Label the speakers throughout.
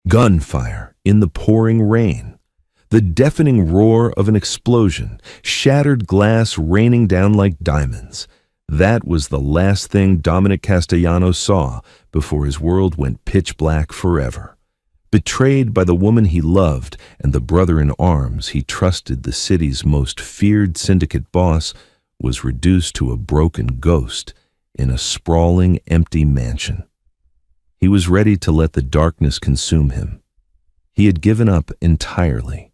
Speaker 1: Gunfire in the pouring rain. The deafening roar of an explosion, shattered glass raining down like diamonds. That was the last thing Dominic Castellano saw before his world went pitch black forever. Betrayed by the woman he loved and the brother in arms he trusted, the city's most feared syndicate boss was reduced to a broken ghost in a sprawling, empty mansion. He was ready to let the darkness consume him. He had given up entirely,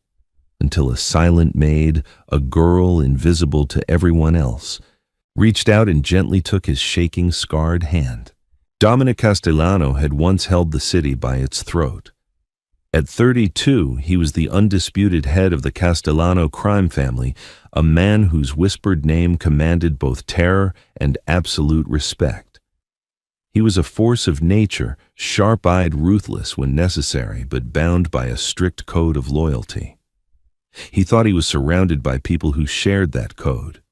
Speaker 1: until a silent maid, a girl invisible to everyone else, reached out and gently took his shaking, scarred hand. Dominic Castellano had once held the city by its throat. At 32, he was the undisputed head of the Castellano crime family, a man whose whispered name commanded both terror and absolute respect. He was a force of nature, sharp-eyed, ruthless when necessary, but bound by a strict code of loyalty. He thought he was surrounded by people who shared that code.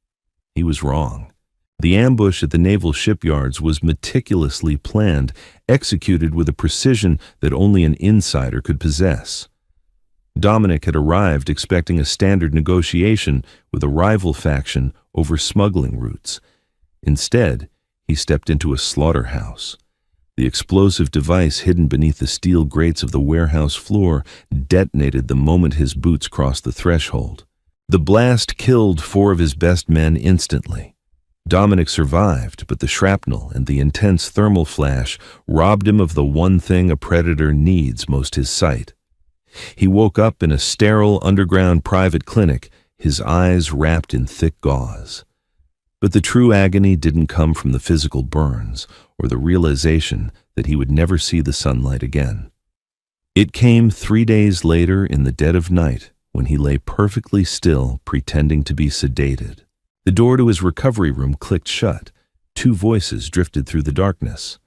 Speaker 1: He was wrong. The ambush at the naval shipyards was meticulously planned, executed with a precision that only an insider could possess. Dominic had arrived expecting a standard negotiation with a rival faction over smuggling routes. Instead, he stepped into a slaughterhouse. The explosive device hidden beneath the steel grates of the warehouse floor detonated the moment his boots crossed the threshold. The blast killed 4 of his best men instantly. Dominic survived, but the shrapnel and the intense thermal flash robbed him of the one thing a predator needs most: his sight. He woke up in a sterile underground private clinic, his eyes wrapped in thick gauze. But the true agony didn't come from the physical burns or the realization that he would never see the sunlight again. It came 3 days later in the dead of night, when he lay perfectly still, pretending to be sedated. The door to his recovery room clicked shut. 2 voices drifted through the darkness.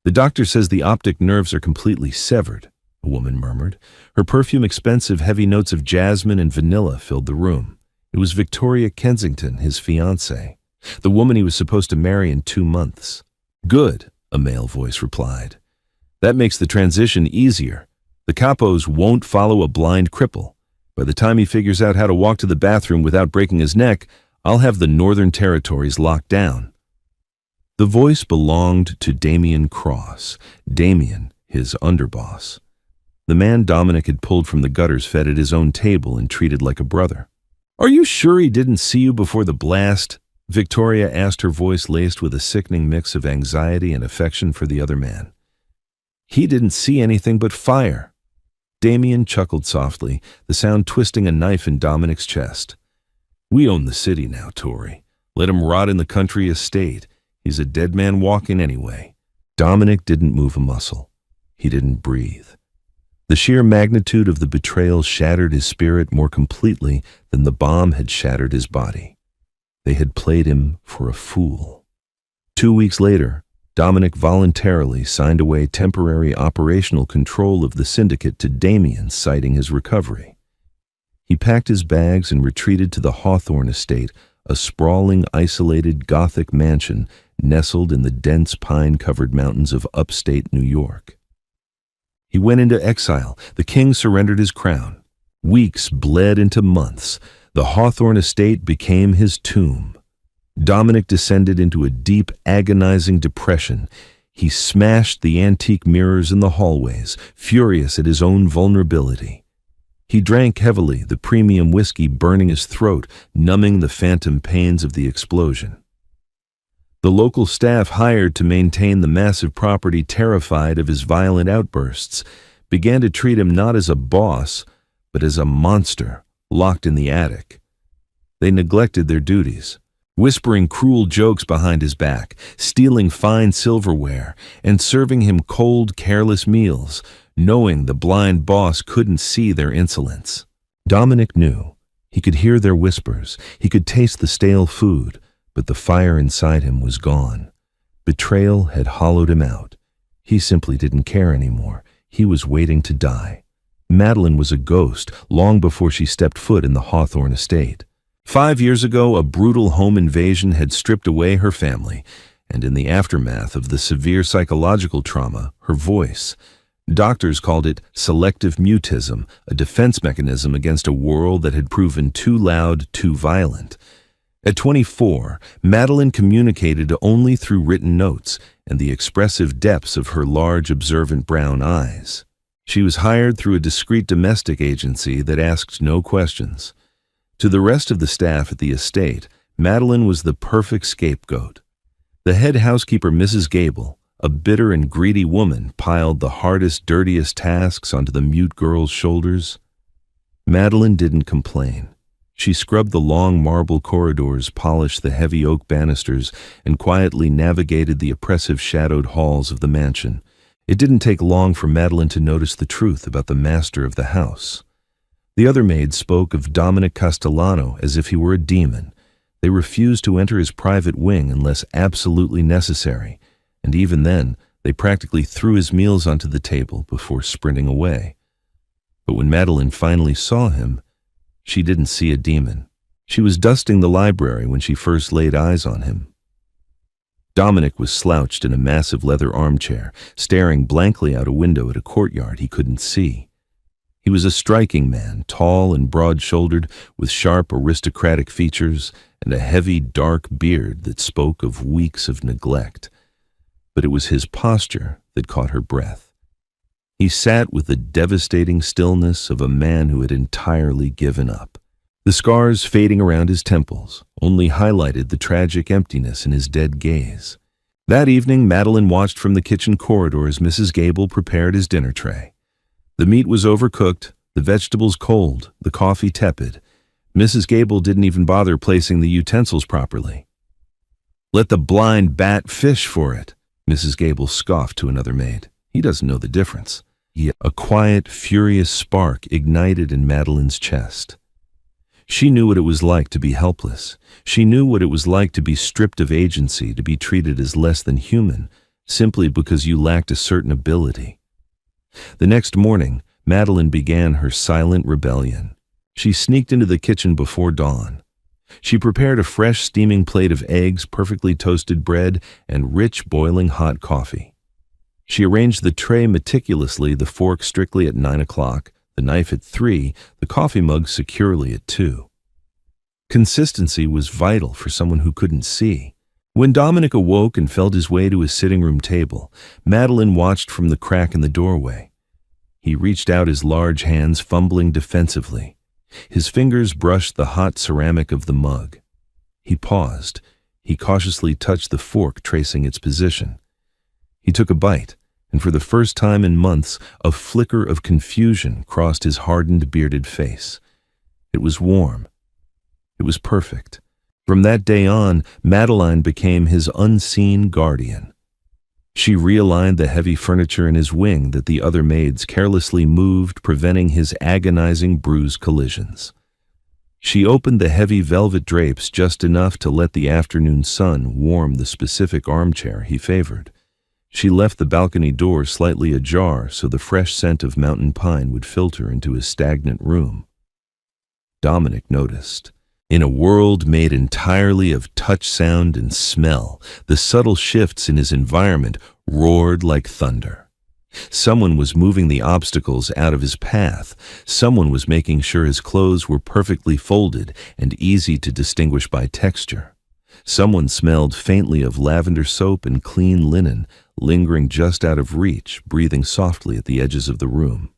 Speaker 1: "The doctor says the optic nerves are completely severed," a woman murmured. Her perfume, expensive, heavy notes of jasmine and vanilla filled the room. It was Victoria Kensington, his fiancée, the woman he was supposed to marry in 2 months. "Good," a male voice replied. "That makes the transition easier. The capos won't follow a blind cripple. By the time he figures out how to walk to the bathroom without breaking his neck, I'll have the Northern Territories locked down." The voice belonged to Damien Cross, Damien, his underboss. The man Dominic had pulled from the gutters fed at his own table and treated like a brother. "Are you sure he didn't see you before the blast?" Victoria asked, her voice laced with a sickening mix of anxiety and affection for the other man. "He didn't see anything but fire." Damien chuckled softly, the sound twisting a knife in Dominic's chest. "We own the city now, Tori. Let him rot in the country estate. He's a dead man walking anyway." Dominic didn't move a muscle. He didn't breathe. The sheer magnitude of the betrayal shattered his spirit more completely than the bomb had shattered his body. They had played him for a fool. 2 weeks later, Dominic voluntarily signed away temporary operational control of the syndicate to Damien, citing his recovery. He packed his bags and retreated to the Hawthorne estate, a sprawling, isolated Gothic mansion nestled in the dense pine-covered mountains of upstate New York. He went into exile. The king surrendered his crown. Weeks bled into months. The Hawthorne estate became his tomb. Dominic descended into a deep, agonizing depression. He smashed the antique mirrors in the hallways, furious at his own vulnerability. He drank heavily, the premium whiskey burning his throat, numbing the phantom pains of the explosion. The local staff hired to maintain the massive property, terrified of his violent outbursts, began to treat him not as a boss, but as a monster locked in the attic. They neglected their duties, whispering cruel jokes behind his back, stealing fine silverware, and serving him cold, careless meals, knowing the blind boss couldn't see their insolence. Dominic knew. He could hear their whispers. He could taste the stale food, but the fire inside him was gone. Betrayal had hollowed him out. He simply didn't care anymore. He was waiting to die. Madeline was a ghost long before she stepped foot in the Hawthorne estate. 5 years ago, a brutal home invasion had stripped away her family, and in the aftermath of the severe psychological trauma, her voice, Doctors called it selective mutism, a defense mechanism against a world that had proven too loud, too violent. At 24, Madeline communicated only through written notes and the expressive depths of her large, observant brown eyes. She was hired through a discreet domestic agency that asked no questions. To the rest of the staff at the estate, Madeline was the perfect scapegoat. The head housekeeper, Mrs. Gable, a bitter and greedy woman, piled the hardest, dirtiest tasks onto the mute girl's shoulders. Madeline didn't complain. She scrubbed the long marble corridors, polished the heavy oak banisters, and quietly navigated the oppressive shadowed halls of the mansion. It didn't take long for Madeline to notice the truth about the master of the house. The other maids spoke of Dominic Castellano as if he were a demon. They refused to enter his private wing unless absolutely necessary, and even then, they practically threw his meals onto the table before sprinting away. But when Madeline finally saw him, she didn't see a demon. She was dusting the library when she first laid eyes on him. Dominic was slouched in a massive leather armchair, staring blankly out a window at a courtyard he couldn't see. He was a striking man, tall and broad-shouldered, with sharp aristocratic features and a heavy, dark beard that spoke of weeks of neglect. But it was his posture that caught her breath. He sat with the devastating stillness of a man who had entirely given up. The scars fading around his temples only highlighted the tragic emptiness in his dead gaze. That evening, Madeline watched from the kitchen corridor as Mrs. Gable prepared his dinner tray. The meat was overcooked, the vegetables cold, the coffee tepid. Mrs. Gable didn't even bother placing the utensils properly. "Let the blind bat fish for it," Mrs. Gable scoffed to another maid. "He doesn't know the difference." Yet a quiet, furious spark ignited in Madeline's chest. She knew what it was like to be helpless. She knew what it was like to be stripped of agency, to be treated as less than human, simply because you lacked a certain ability. The next morning, Madeline began her silent rebellion. She sneaked into the kitchen before dawn. She prepared a fresh, steaming plate of eggs, perfectly toasted bread, and rich, boiling hot coffee. She arranged the tray meticulously, the fork strictly at 9 o'clock, the knife at 3, the coffee mug securely at 2. Consistency was vital for someone who couldn't see. When Dominic awoke and felt his way to his sitting room table, Madeline watched from the crack in the doorway. He reached out his large hands, fumbling defensively. His fingers brushed the hot ceramic of the mug. He paused. He cautiously touched the fork, tracing its position. He took a bite, and for the first time in months, a flicker of confusion crossed his hardened, bearded face. It was warm. It was perfect. From that day on, Madeline became his unseen guardian. She realigned the heavy furniture in his wing that the other maids carelessly moved, preventing his agonizing bruise collisions. She opened the heavy velvet drapes just enough to let the afternoon sun warm the specific armchair he favored. She left the balcony door slightly ajar so the fresh scent of mountain pine would filter into his stagnant room. Dominic noticed. In a world made entirely of touch, sound, and smell, the subtle shifts in his environment roared like thunder. Someone was moving the obstacles out of his path. Someone was making sure his clothes were perfectly folded and easy to distinguish by texture. Someone smelled faintly of lavender soap and clean linen, lingering just out of reach, breathing softly at the edges of the room.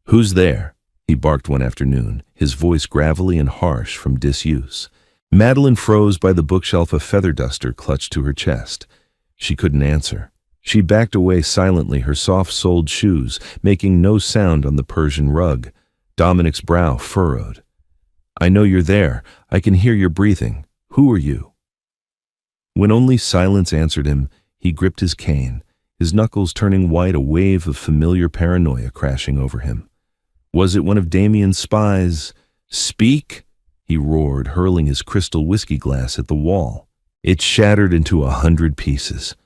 Speaker 1: "Who's there?" he barked one afternoon, his voice gravelly and harsh from disuse. Madeline froze by the bookshelf, a feather duster clutched to her chest. She couldn't answer. She backed away silently, her soft-soled shoes making no sound on the Persian rug. Dominic's brow furrowed. "I know you're there. I can hear your breathing. Who are you?" When only silence answered him, he gripped his cane, his knuckles turning white, a wave of familiar paranoia crashing over him. Was it one of Damien's spies? "Speak!" he roared, hurling his crystal whiskey glass at the wall. It shattered into 100 pieces.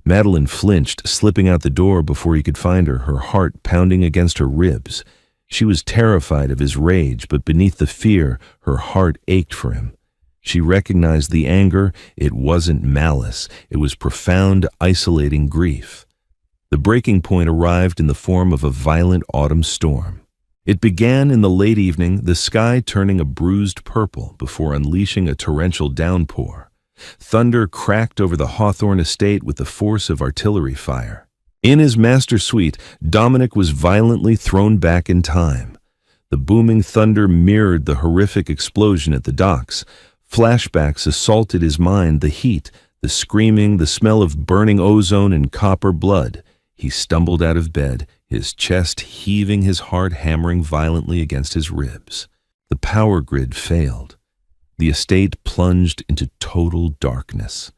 Speaker 1: Madeline flinched, slipping out the door before he could find her, her heart pounding against her ribs. She was terrified of his rage, but beneath the fear, her heart ached for him. She recognized the anger. It wasn't malice. It was profound, isolating grief. The breaking point arrived in the form of a violent autumn storm. It began in the late evening, the sky turning a bruised purple before unleashing a torrential downpour. Thunder cracked over the Hawthorne estate with the force of artillery fire. In his master suite, Dominic was violently thrown back in time. The booming thunder mirrored the horrific explosion at the docks. Flashbacks assaulted his mind, the heat, the screaming, the smell of burning ozone and copper blood. He stumbled out of bed, his chest heaving, his heart hammering violently against his ribs. The power grid failed. The estate plunged into total darkness.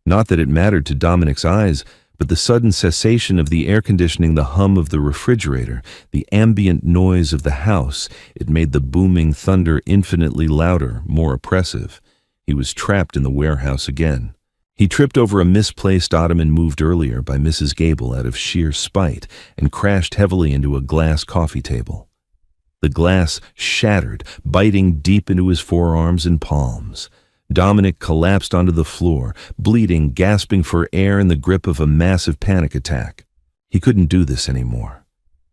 Speaker 1: Not that it mattered to Dominic's eyes, but the sudden cessation of the air conditioning, the hum of the refrigerator, the ambient noise of the house, it made the booming thunder infinitely louder, more oppressive. He was trapped in the warehouse again. He tripped over a misplaced ottoman moved earlier by Mrs. Gable out of sheer spite and crashed heavily into a glass coffee table. The glass shattered, biting deep into his forearms and palms. Dominic collapsed onto the floor, bleeding, gasping for air in the grip of a massive panic attack. He couldn't do this anymore.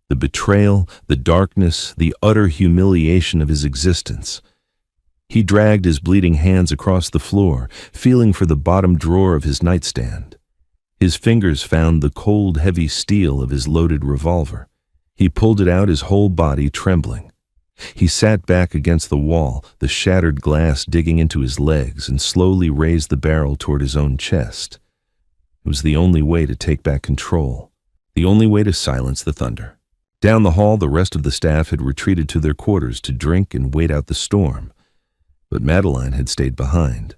Speaker 1: The betrayal, the darkness, the utter humiliation of his existence. He dragged his bleeding hands across the floor, feeling for the bottom drawer of his nightstand. His fingers found the cold, heavy steel of his loaded revolver. He pulled it out, his whole body trembling. He sat back against the wall, the shattered glass digging into his legs, and slowly raised the barrel toward his own chest. It was the only way to take back control, the only way to silence the thunder. Down the hall, the rest of the staff had retreated to their quarters to drink and wait out the storm. But Madeline had stayed behind.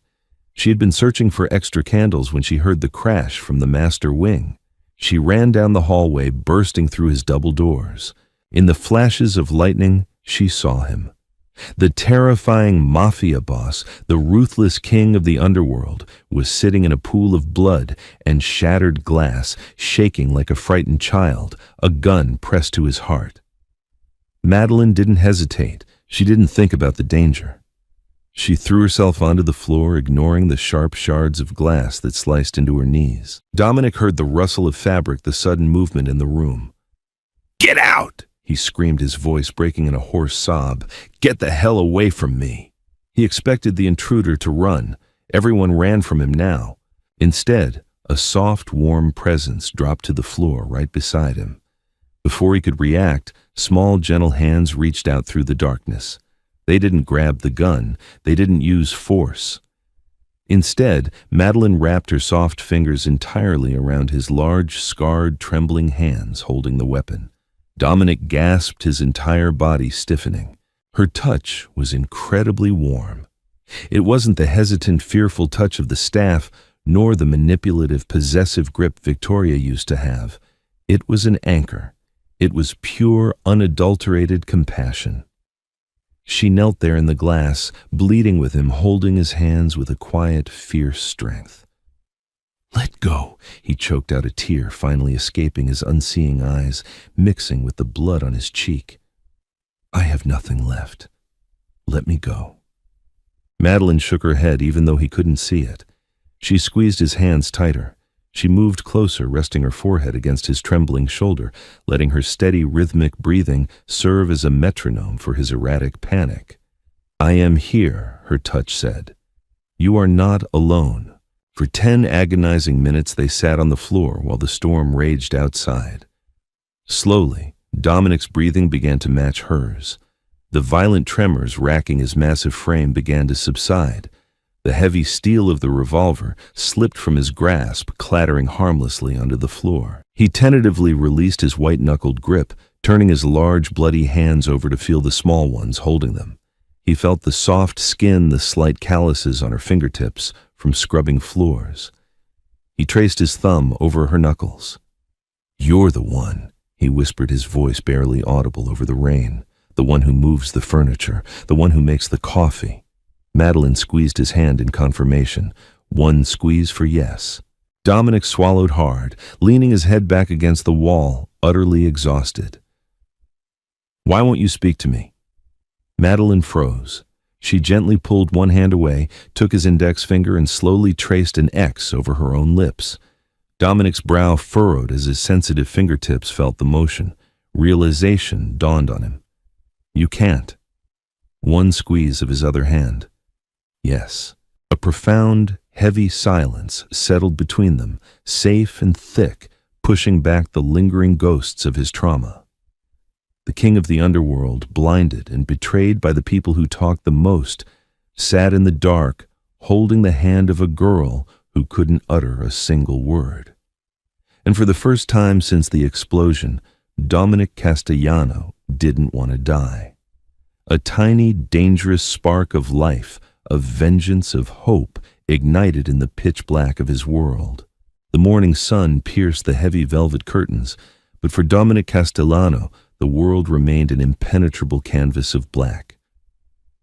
Speaker 1: She had been searching for extra candles when she heard the crash from the master wing. She ran down the hallway, bursting through his double doors. In the flashes of lightning, she saw him. The terrifying mafia boss, the ruthless king of the underworld, was sitting in a pool of blood and shattered glass, shaking like a frightened child, a gun pressed to his heart. Madeline didn't hesitate. She didn't think about the danger. She threw herself onto the floor, ignoring the sharp shards of glass that sliced into her knees. Dominic heard the rustle of fabric, the sudden movement in the room. "Get out!" he screamed, his voice breaking in a hoarse sob. "Get the hell away from me!" He expected the intruder to run. Everyone ran from him now. Instead, a soft, warm presence dropped to the floor right beside him. Before he could react, small, gentle hands reached out through the darkness. They didn't grab the gun. They didn't use force. Instead, Madeline wrapped her soft fingers entirely around his large, scarred, trembling hands holding the weapon. Dominic gasped, his entire body stiffening. Her touch was incredibly warm. It wasn't the hesitant, fearful touch of the staff, nor the manipulative, possessive grip Victoria used to have. It was an anchor. It was pure, unadulterated compassion. She knelt there in the glass, bleeding with him, holding his hands with a quiet, fierce strength. "Let go," he choked out, a tear finally escaping his unseeing eyes, mixing with the blood on his cheek. "I have nothing left. Let me go." Madeline shook her head even though he couldn't see it. She squeezed his hands tighter. She moved closer, resting her forehead against his trembling shoulder, letting her steady, rhythmic breathing serve as a metronome for his erratic panic. "I am here," her touch said. "You are not alone." For 10 agonizing minutes they sat on the floor while the storm raged outside. Slowly, Dominic's breathing began to match hers. The violent tremors racking his massive frame began to subside. The heavy steel of the revolver slipped from his grasp, clattering harmlessly onto the floor. He tentatively released his white-knuckled grip, turning his large, bloody hands over to feel the small ones holding them. He felt the soft skin, the slight calluses on her fingertips from scrubbing floors. He traced his thumb over her knuckles. "You're the one," he whispered, his voice barely audible over the rain. "The one who moves the furniture, the one who makes the coffee." Madeline squeezed his hand in confirmation. One squeeze for yes. Dominic swallowed hard, leaning his head back against the wall, utterly exhausted. "Why won't you speak to me?" Madeline froze. She gently pulled one hand away, took his index finger and slowly traced an X over her own lips. Dominic's brow furrowed as his sensitive fingertips felt the motion. Realization dawned on him. You can't. One squeeze of his other hand. Yes. A profound, heavy silence settled between them, safe and thick, pushing back the lingering ghosts of his trauma. The king of the underworld, blinded and betrayed by the people who talked the most, sat in the dark, holding the hand of a girl who couldn't utter a single word. And for the first time since the explosion, Dominic Castellano didn't want to die. A tiny, dangerous spark of life, of vengeance, of hope, ignited in the pitch black of his world. The morning sun pierced the heavy velvet curtains, but for Dominic Castellano, the world remained an impenetrable canvas of black.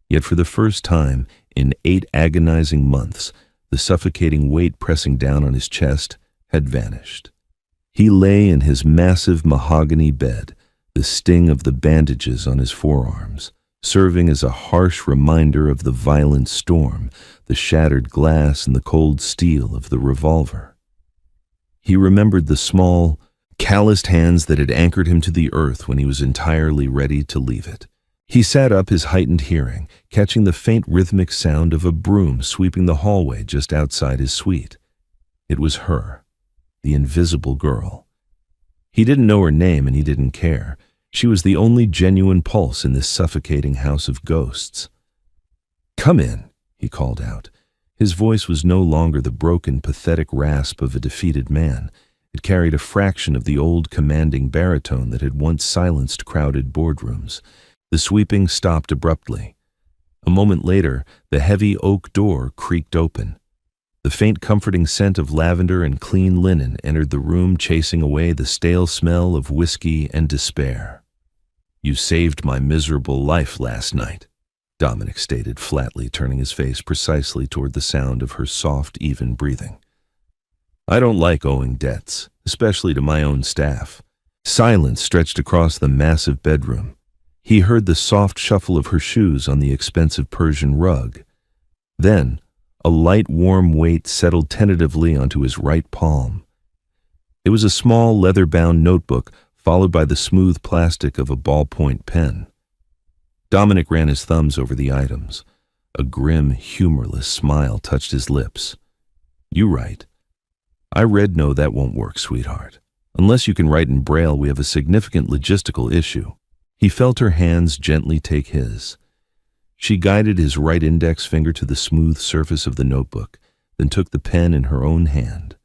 Speaker 1: Yet for the first time in 8 agonizing months, the suffocating weight pressing down on his chest had vanished. He lay in his massive mahogany bed, the sting of the bandages on his forearms, serving as a harsh reminder of the violent storm, the shattered glass and the cold steel of the revolver. He remembered the small, calloused hands that had anchored him to the earth when he was entirely ready to leave it. He sat up, his heightened hearing, catching the faint rhythmic sound of a broom sweeping the hallway just outside his suite. It was her, the invisible girl. He didn't know her name and he didn't care. She was the only genuine pulse in this suffocating house of ghosts. "Come in," he called out. His voice was no longer the broken, pathetic rasp of a defeated man. It carried a fraction of the old commanding baritone that had once silenced crowded boardrooms. The sweeping stopped abruptly. A moment later, the heavy oak door creaked open. The faint comforting scent of lavender and clean linen entered the room, chasing away the stale smell of whiskey and despair. "You saved my miserable life last night," Dominic stated flatly, turning his face precisely toward the sound of her soft, even breathing. "I don't like owing debts, especially to my own staff." Silence stretched across the massive bedroom. He heard the soft shuffle of her shoes on the expensive Persian rug. Then, a light, warm weight settled tentatively onto his right palm. It was a small, leather-bound notebook, followed by the smooth plastic of a ballpoint pen. Dominic ran his thumbs over the items. A grim, humorless smile touched his lips. "You write." "I read no, that won't work, sweetheart. Unless you can write in Braille, we have a significant logistical issue." He felt her hands gently take his. She guided his right index finger to the smooth surface of the notebook, then took the pen in her own hand.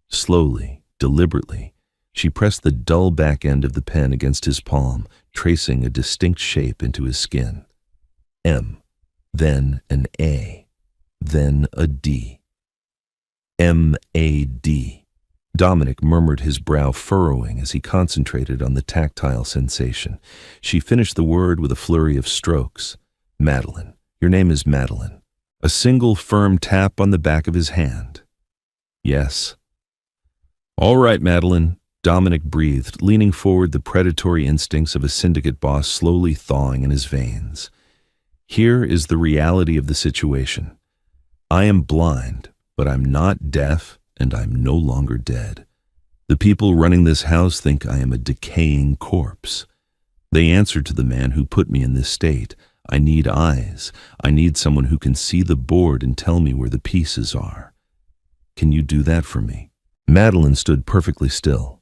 Speaker 1: Slowly, deliberately, she pressed the dull back end of the pen against his palm, tracing a distinct shape into his skin. M, then an A, then a D. M-A-D. Dominic murmured, his brow furrowing as he concentrated on the tactile sensation. She finished the word with a flurry of strokes. "Madeline. Your name is Madeline." A single firm tap on the back of his hand. "Yes." "All right, Madeline," Dominic breathed, leaning forward, the predatory instincts of a syndicate boss slowly thawing in his veins. "Here is the reality of the situation. I am blind, but I'm not deaf, and I'm no longer dead. The people running this house think I am a decaying corpse. They answer to the man who put me in this state. I need eyes. I need someone who can see the board and tell me where the pieces are. Can you do that for me?" Madeline stood perfectly still.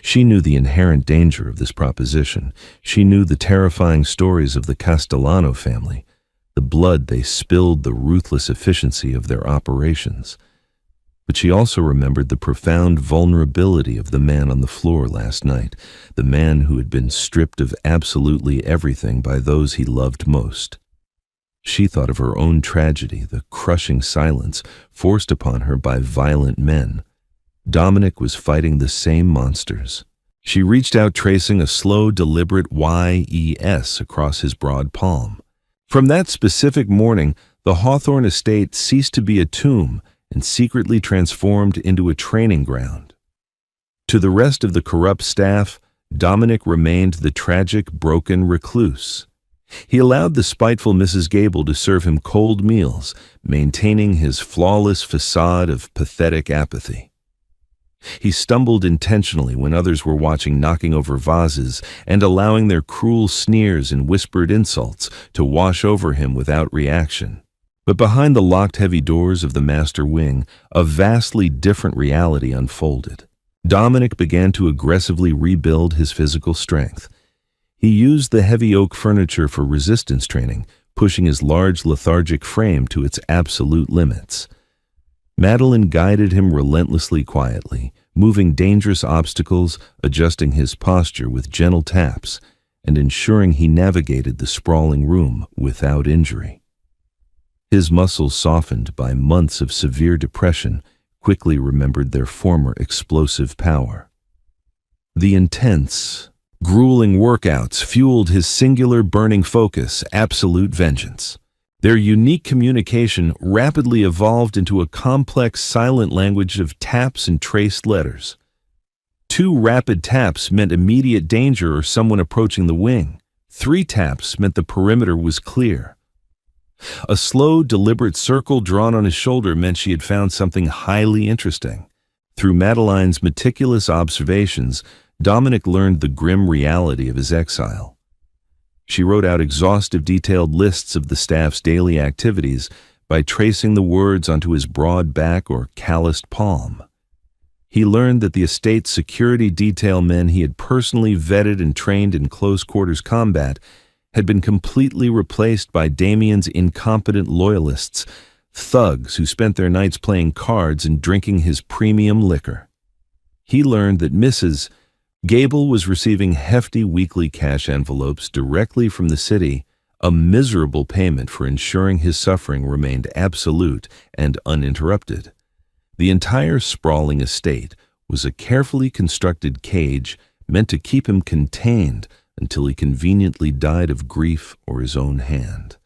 Speaker 1: She knew the inherent danger of this proposition. She knew the terrifying stories of the Castellano family, the blood they spilled, the ruthless efficiency of their operations. But she also remembered the profound vulnerability of the man on the floor last night, the man who had been stripped of absolutely everything by those he loved most. She thought of her own tragedy, the crushing silence forced upon her by violent men. Dominic was fighting the same monsters. She reached out, tracing a slow, deliberate Y-E-S across his broad palm. From that specific morning, the Hawthorne estate ceased to be a tomb and secretly transformed into a training ground. To the rest of the corrupt staff, Dominic remained the tragic, broken recluse. He allowed the spiteful Mrs. Gable to serve him cold meals, maintaining his flawless facade of pathetic apathy. He stumbled intentionally when others were watching, knocking over vases and allowing their cruel sneers and whispered insults to wash over him without reaction. But behind the locked heavy doors of the master wing, a vastly different reality unfolded. Dominic began to aggressively rebuild his physical strength. He used the heavy oak furniture for resistance training, pushing his large lethargic frame to its absolute limits. Madeline guided him relentlessly quietly, moving dangerous obstacles, adjusting his posture with gentle taps, and ensuring he navigated the sprawling room without injury. His muscles, softened by months of severe depression, quickly remembered their former explosive power. The intense, grueling workouts fueled his singular burning focus, absolute vengeance. Their unique communication rapidly evolved into a complex silent language of taps and traced letters. 2 rapid taps meant immediate danger or someone approaching the wing. 3 taps meant the perimeter was clear. A slow, deliberate circle drawn on his shoulder meant she had found something highly interesting. Through Madeline's meticulous observations, Dominic learned the grim reality of his exile. She wrote out exhaustive, detailed lists of the staff's daily activities by tracing the words onto his broad back or calloused palm. He learned that the estate's security detail men he had personally vetted and trained in close-quarters combat had been completely replaced by Damien's incompetent loyalists, thugs who spent their nights playing cards and drinking his premium liquor. He learned that Mrs. Gable was receiving hefty weekly cash envelopes directly from the city, a miserable payment for ensuring his suffering remained absolute and uninterrupted. The entire sprawling estate was a carefully constructed cage meant to keep him contained until he conveniently died of grief or his own hand.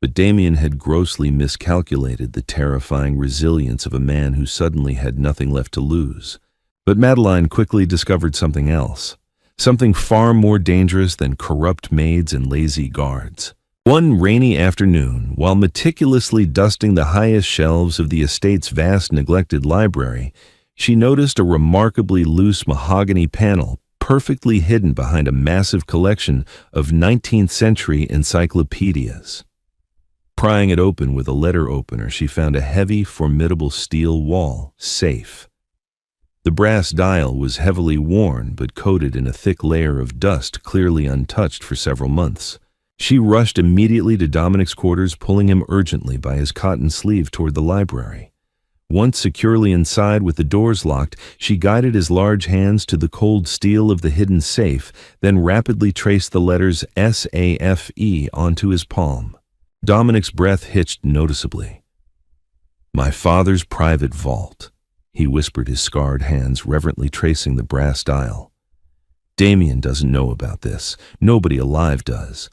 Speaker 1: But Damien had grossly miscalculated the terrifying resilience of a man who suddenly had nothing left to lose. But Madeline quickly discovered something else, something far more dangerous than corrupt maids and lazy guards. One rainy afternoon, while meticulously dusting the highest shelves of the estate's vast neglected library, she noticed a remarkably loose mahogany panel perfectly hidden behind a massive collection of 19th-century encyclopedias. Prying it open with a letter opener, she found a heavy, formidable steel wall safe. The brass dial was heavily worn but coated in a thick layer of dust clearly untouched for several months. She rushed immediately to Dominic's quarters, pulling him urgently by his cotton sleeve toward the library. Once securely inside with the doors locked, she guided his large hands to the cold steel of the hidden safe, then rapidly traced the letters SAFE onto his palm. Dominic's breath hitched noticeably. "My father's private vault," he whispered, his scarred hands reverently tracing the brass dial. "Damien doesn't know about this. Nobody alive does.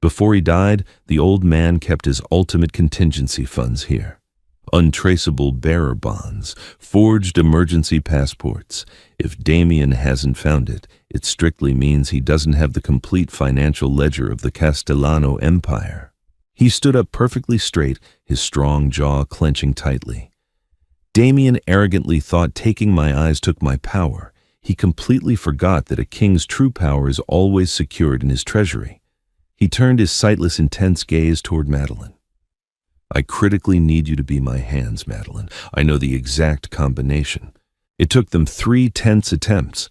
Speaker 1: Before he died, the old man kept his ultimate contingency funds here. Untraceable bearer bonds, forged emergency passports. If Damien hasn't found it, it strictly means he doesn't have the complete financial ledger of the Castellano Empire." He stood up perfectly straight, his strong jaw clenching tightly. Damien arrogantly thought taking my eyes took my power. He completely forgot that a king's true power is always secured in his treasury. He turned his sightless, intense gaze toward Madeline. "I critically need you to be my hands, Madeline. I know the exact combination." It took them 3 tense attempts.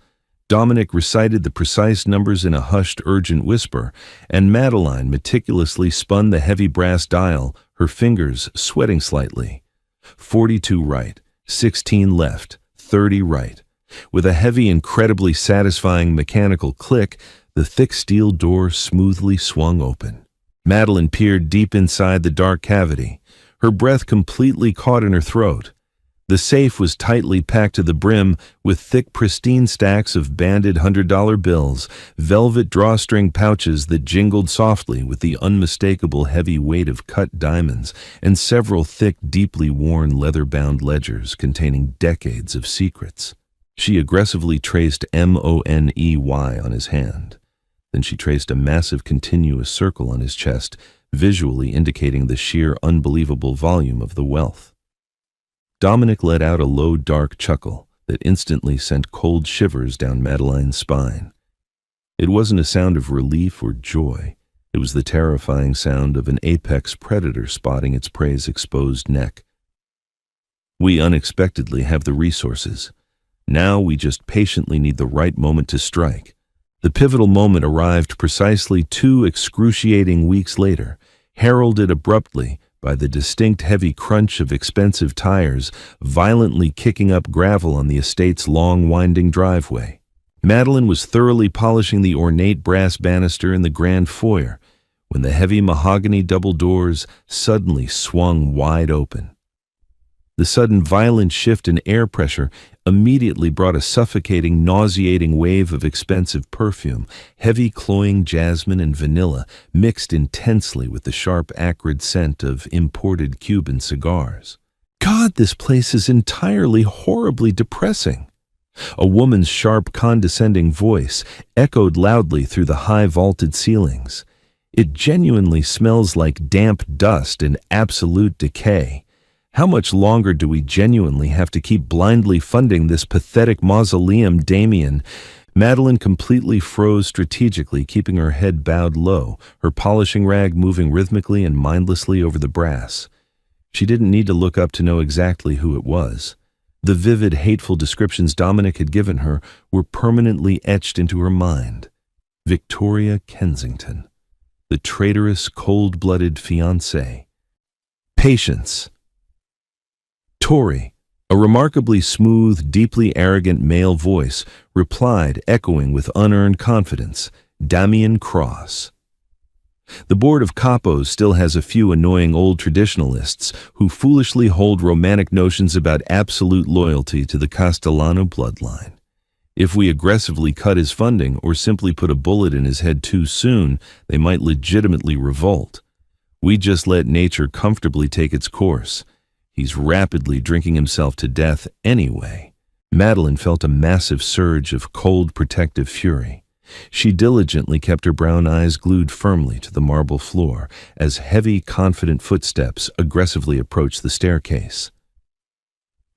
Speaker 1: Dominic recited the precise numbers in a hushed, urgent whisper, and Madeline meticulously spun the heavy brass dial, her fingers sweating slightly. 42 right, 16 left, 30 right. With a heavy, incredibly satisfying mechanical click, the thick steel door smoothly swung open. Madeline peered deep inside the dark cavity, her breath completely caught in her throat. The safe was tightly packed to the brim with thick, pristine stacks of banded $100 bills, velvet drawstring pouches that jingled softly with the unmistakable heavy weight of cut diamonds, and several thick, deeply worn leather-bound ledgers containing decades of secrets. She aggressively traced MONEY on his hand. Then she traced a massive continuous circle on his chest, visually indicating the sheer unbelievable volume of the wealth. Dominic let out a low, dark chuckle, that instantly sent cold shivers down Madeline's spine. It wasn't a sound of relief or joy. It was the terrifying sound of an apex predator spotting its prey's exposed neck. We unexpectedly have the resources. Now we just patiently need the right moment to strike. The pivotal moment arrived precisely 2 excruciating weeks later, heralded abruptly by the distinct heavy crunch of expensive tires violently kicking up gravel on the estate's long winding driveway. Madeline was thoroughly polishing the ornate brass banister in the grand foyer when the heavy mahogany double doors suddenly swung wide open. The sudden violent shift in air pressure immediately brought a suffocating, nauseating wave of expensive perfume, heavy cloying jasmine and vanilla mixed intensely with the sharp, acrid scent of imported Cuban cigars. God, this place is entirely horribly depressing. A woman's sharp, condescending voice echoed loudly through the high vaulted ceilings. It genuinely smells like damp dust and absolute decay. How much longer do we genuinely have to keep blindly funding this pathetic mausoleum, Damien? Madeline completely froze strategically, keeping her head bowed low, her polishing rag moving rhythmically and mindlessly over the brass. She didn't need to look up to know exactly who it was. The vivid, hateful descriptions Dominic had given her were permanently etched into her mind. Victoria Kensington, the traitorous, cold-blooded fiancée. Patience. Tori, a remarkably smooth, deeply arrogant male voice, replied, echoing with unearned confidence, Damien Cross. The board of capos still has a few annoying old traditionalists who foolishly hold romantic notions about absolute loyalty to the Castellano bloodline. If we aggressively cut his funding or simply put a bullet in his head too soon, they might legitimately revolt. We just let nature comfortably take its course. He's rapidly drinking himself to death anyway. Madeline felt a massive surge of cold, protective fury. She diligently kept her brown eyes glued firmly to the marble floor as heavy, confident footsteps aggressively approached the staircase.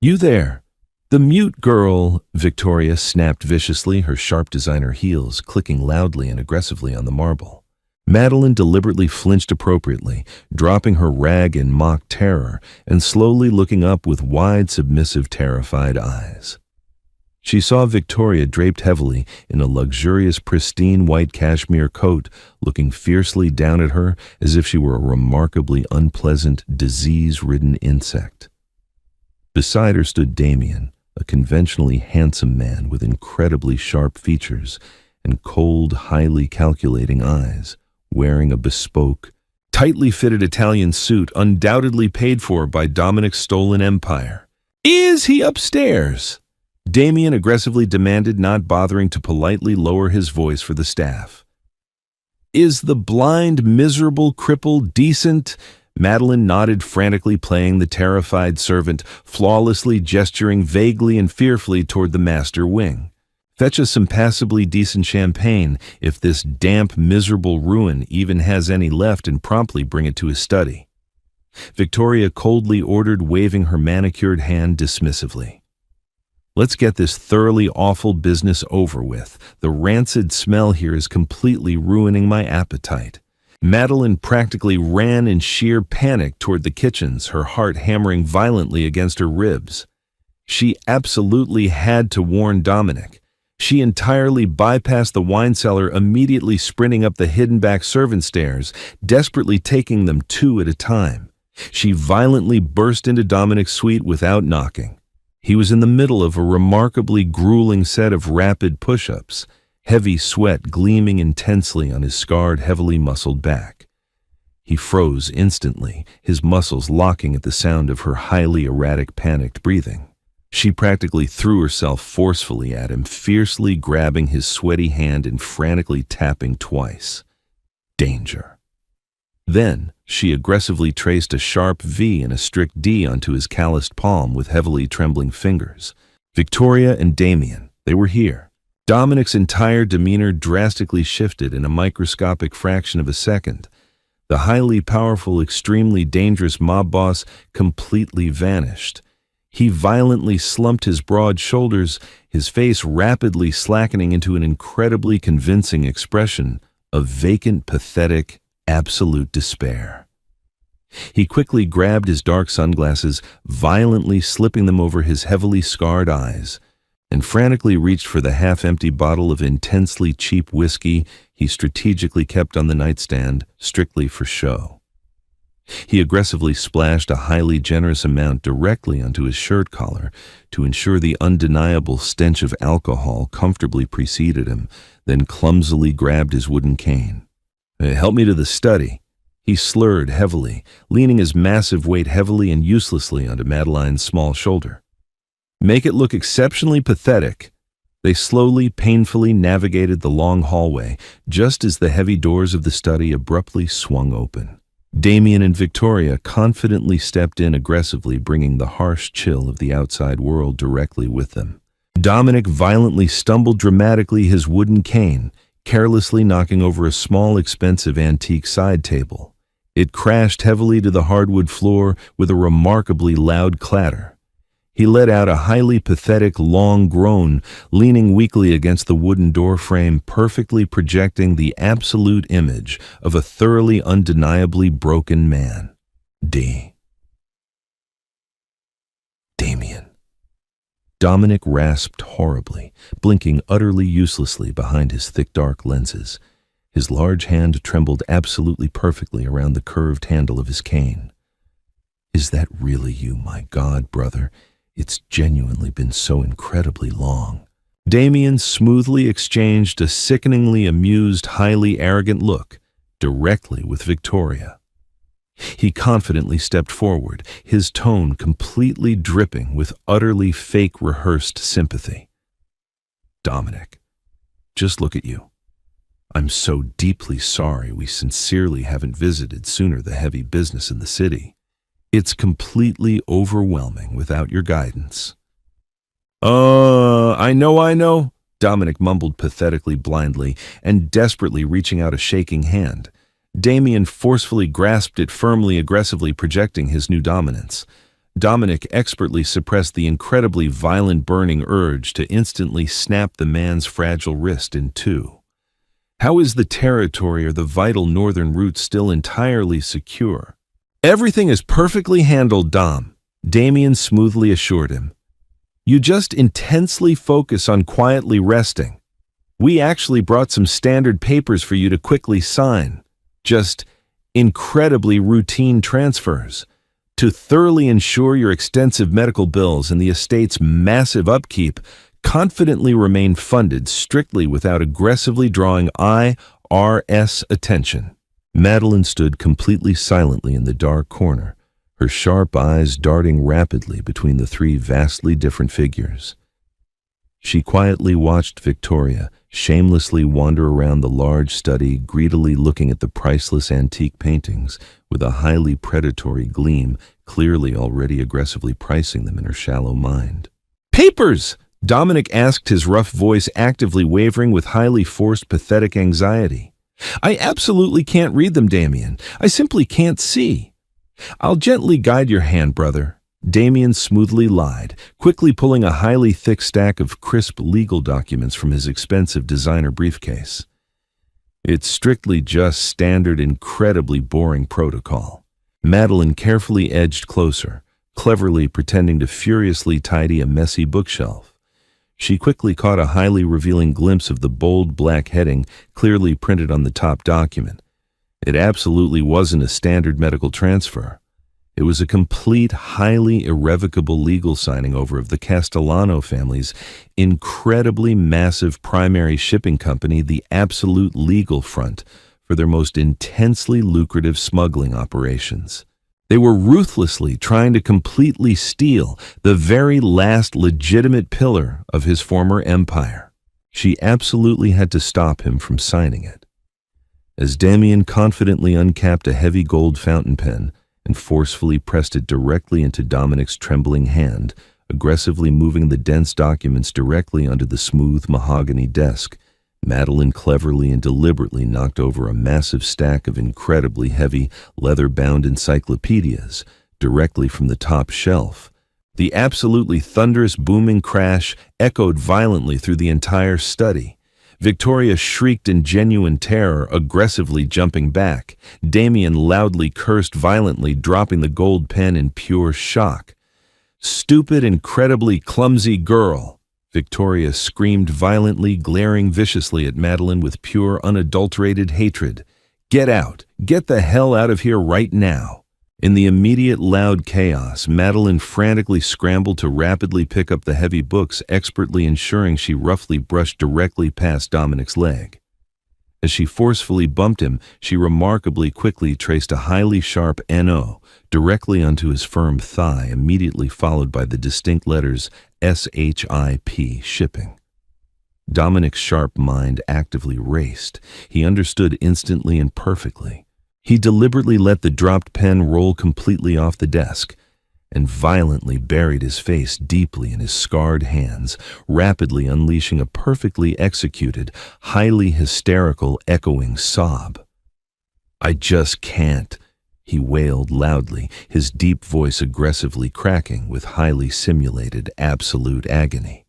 Speaker 1: "You there! The mute girl!" Victoria snapped viciously, her sharp designer heels clicking loudly and aggressively on the marble. Madeline deliberately flinched appropriately, dropping her rag in mock terror and slowly looking up with wide, submissive, terrified eyes. She saw Victoria draped heavily in a luxurious, pristine white cashmere coat, looking fiercely down at her as if she were a remarkably unpleasant, disease-ridden insect. Beside her stood Damien, a conventionally handsome man with incredibly sharp features and cold, highly calculating eyes, wearing a bespoke, tightly fitted Italian suit undoubtedly paid for by Dominic's stolen empire. "Is he upstairs?" Damien aggressively demanded, not bothering to politely lower his voice for the staff. "Is the blind, miserable cripple decent?" Madeline nodded, frantically playing the terrified servant, flawlessly gesturing vaguely and fearfully toward the master wing. "Fetch us some passably decent champagne, if this damp, miserable ruin even has any left, and promptly bring it to his study." Victoria coldly ordered, waving her manicured hand dismissively. "Let's get this thoroughly awful business over with. The rancid smell here is completely ruining my appetite." Madeline practically ran in sheer panic toward the kitchens, her heart hammering violently against her ribs. She absolutely had to warn Dominic. She entirely bypassed the wine cellar, immediately sprinting up the hidden back servant stairs, desperately taking them 2 at a time. She violently burst into Dominic's suite without knocking. He was in the middle of a remarkably grueling set of rapid push-ups, heavy sweat gleaming intensely on his scarred, heavily muscled back. He froze instantly, his muscles locking at the sound of her highly erratic, panicked breathing. She practically threw herself forcefully at him, fiercely grabbing his sweaty hand and frantically tapping twice. Danger. Then she aggressively traced a sharp V and a strict D onto his calloused palm with heavily trembling fingers. Victoria and Damien, they were here. Dominic's entire demeanor drastically shifted in a microscopic fraction of a second. The highly powerful, extremely dangerous mob boss completely vanished. He violently slumped his broad shoulders, his face rapidly slackening into an incredibly convincing expression of vacant, pathetic, absolute despair. He quickly grabbed his dark sunglasses, violently slipping them over his heavily scarred eyes, and frantically reached for the half-empty bottle of intensely cheap whiskey he strategically kept on the nightstand, strictly for show. He aggressively splashed a highly generous amount directly onto his shirt collar to ensure the undeniable stench of alcohol comfortably preceded him, then clumsily grabbed his wooden cane. "Help me to the study," he slurred heavily, leaning his massive weight heavily and uselessly onto Madeline's small shoulder. "Make it look exceptionally pathetic." They slowly, painfully navigated the long hallway, just as the heavy doors of the study abruptly swung open. Damien and Victoria confidently stepped in aggressively, bringing the harsh chill of the outside world directly with them. Dominic violently stumbled dramatically his wooden cane, carelessly knocking over a small, expensive antique side table. It crashed heavily to the hardwood floor with a remarkably loud clatter. He let out a highly pathetic, long groan, leaning weakly against the wooden door frame, perfectly projecting the absolute image of a thoroughly, undeniably broken man. Damien. Dominic rasped horribly, blinking utterly uselessly behind his thick dark lenses. His large hand trembled absolutely perfectly around the curved handle of his cane. "Is that really you, my God, brother? It's genuinely been so incredibly long." Damien smoothly exchanged a sickeningly amused, highly arrogant look directly with Victoria. He confidently stepped forward, his tone completely dripping with utterly fake rehearsed sympathy. "Dominic, just look at you. I'm so deeply sorry we sincerely haven't visited sooner the heavy business in the city. It's completely overwhelming without your guidance." I know," Dominic mumbled pathetically, blindly, and desperately reaching out a shaking hand. Damien forcefully grasped it firmly, aggressively projecting his new dominance. Dominic expertly suppressed the incredibly violent burning urge to instantly snap the man's fragile wrist in two. "How is the territory or the vital northern route still entirely secure?" "Everything is perfectly handled, Dom," Damien smoothly assured him. "You just intensely focus on quietly resting. We actually brought some standard papers for you to quickly sign. Just incredibly routine transfers. To thoroughly ensure your extensive medical bills and the estate's massive upkeep confidently remain funded strictly without aggressively drawing IRS attention." Madeline stood completely silently in the dark corner, her sharp eyes darting rapidly between the three vastly different figures. She quietly watched Victoria shamelessly wander around the large study, greedily looking at the priceless antique paintings with a highly predatory gleam, clearly already aggressively pricing them in her shallow mind. "Papers!" Dominic asked, his rough voice actively wavering with highly forced, pathetic anxiety. "I absolutely can't read them, Damien. I simply can't see." "I'll gently guide your hand, brother," Damien smoothly lied, quickly pulling a highly thick stack of crisp legal documents from his expensive designer briefcase. "It's strictly just standard, incredibly boring protocol." Madeline carefully edged closer, cleverly pretending to furiously tidy a messy bookshelf. She quickly caught a highly revealing glimpse of the bold black heading clearly printed on the top document. It absolutely wasn't a standard medical transfer. It was a complete, highly irrevocable legal signing over of the Castellano family's incredibly massive primary shipping company, the absolute legal front for their most intensely lucrative smuggling operations. They were ruthlessly trying to completely steal the very last legitimate pillar of his former empire. She absolutely had to stop him from signing it. As Damien confidently uncapped a heavy gold fountain pen and forcefully pressed it directly into Dominic's trembling hand, aggressively moving the dense documents directly onto the smooth mahogany desk, Madeline cleverly and deliberately knocked over a massive stack of incredibly heavy, leather-bound encyclopedias directly from the top shelf, The absolutely thunderous booming crash echoed violently through the entire study. Victoria shrieked in genuine terror, aggressively jumping back. Damien loudly cursed violently, dropping the gold pen in pure shock. "Stupid, incredibly clumsy girl!" Victoria screamed violently, glaring viciously at Madeline with pure, unadulterated hatred. "Get out! Get the hell out of here right now!" In the immediate loud chaos, Madeline frantically scrambled to rapidly pick up the heavy books, expertly ensuring she roughly brushed directly past Dominic's leg. As she forcefully bumped him, she remarkably quickly traced a highly sharp NO directly onto his firm thigh, immediately followed by the distinct letters SHIP, shipping. Dominic's sharp mind actively raced. He understood instantly and perfectly. He deliberately let the dropped pen roll completely off the desk and violently buried his face deeply in his scarred hands, rapidly unleashing a perfectly executed, highly hysterical, echoing sob. "I just can't," he wailed loudly, his deep voice aggressively cracking with highly simulated absolute agony.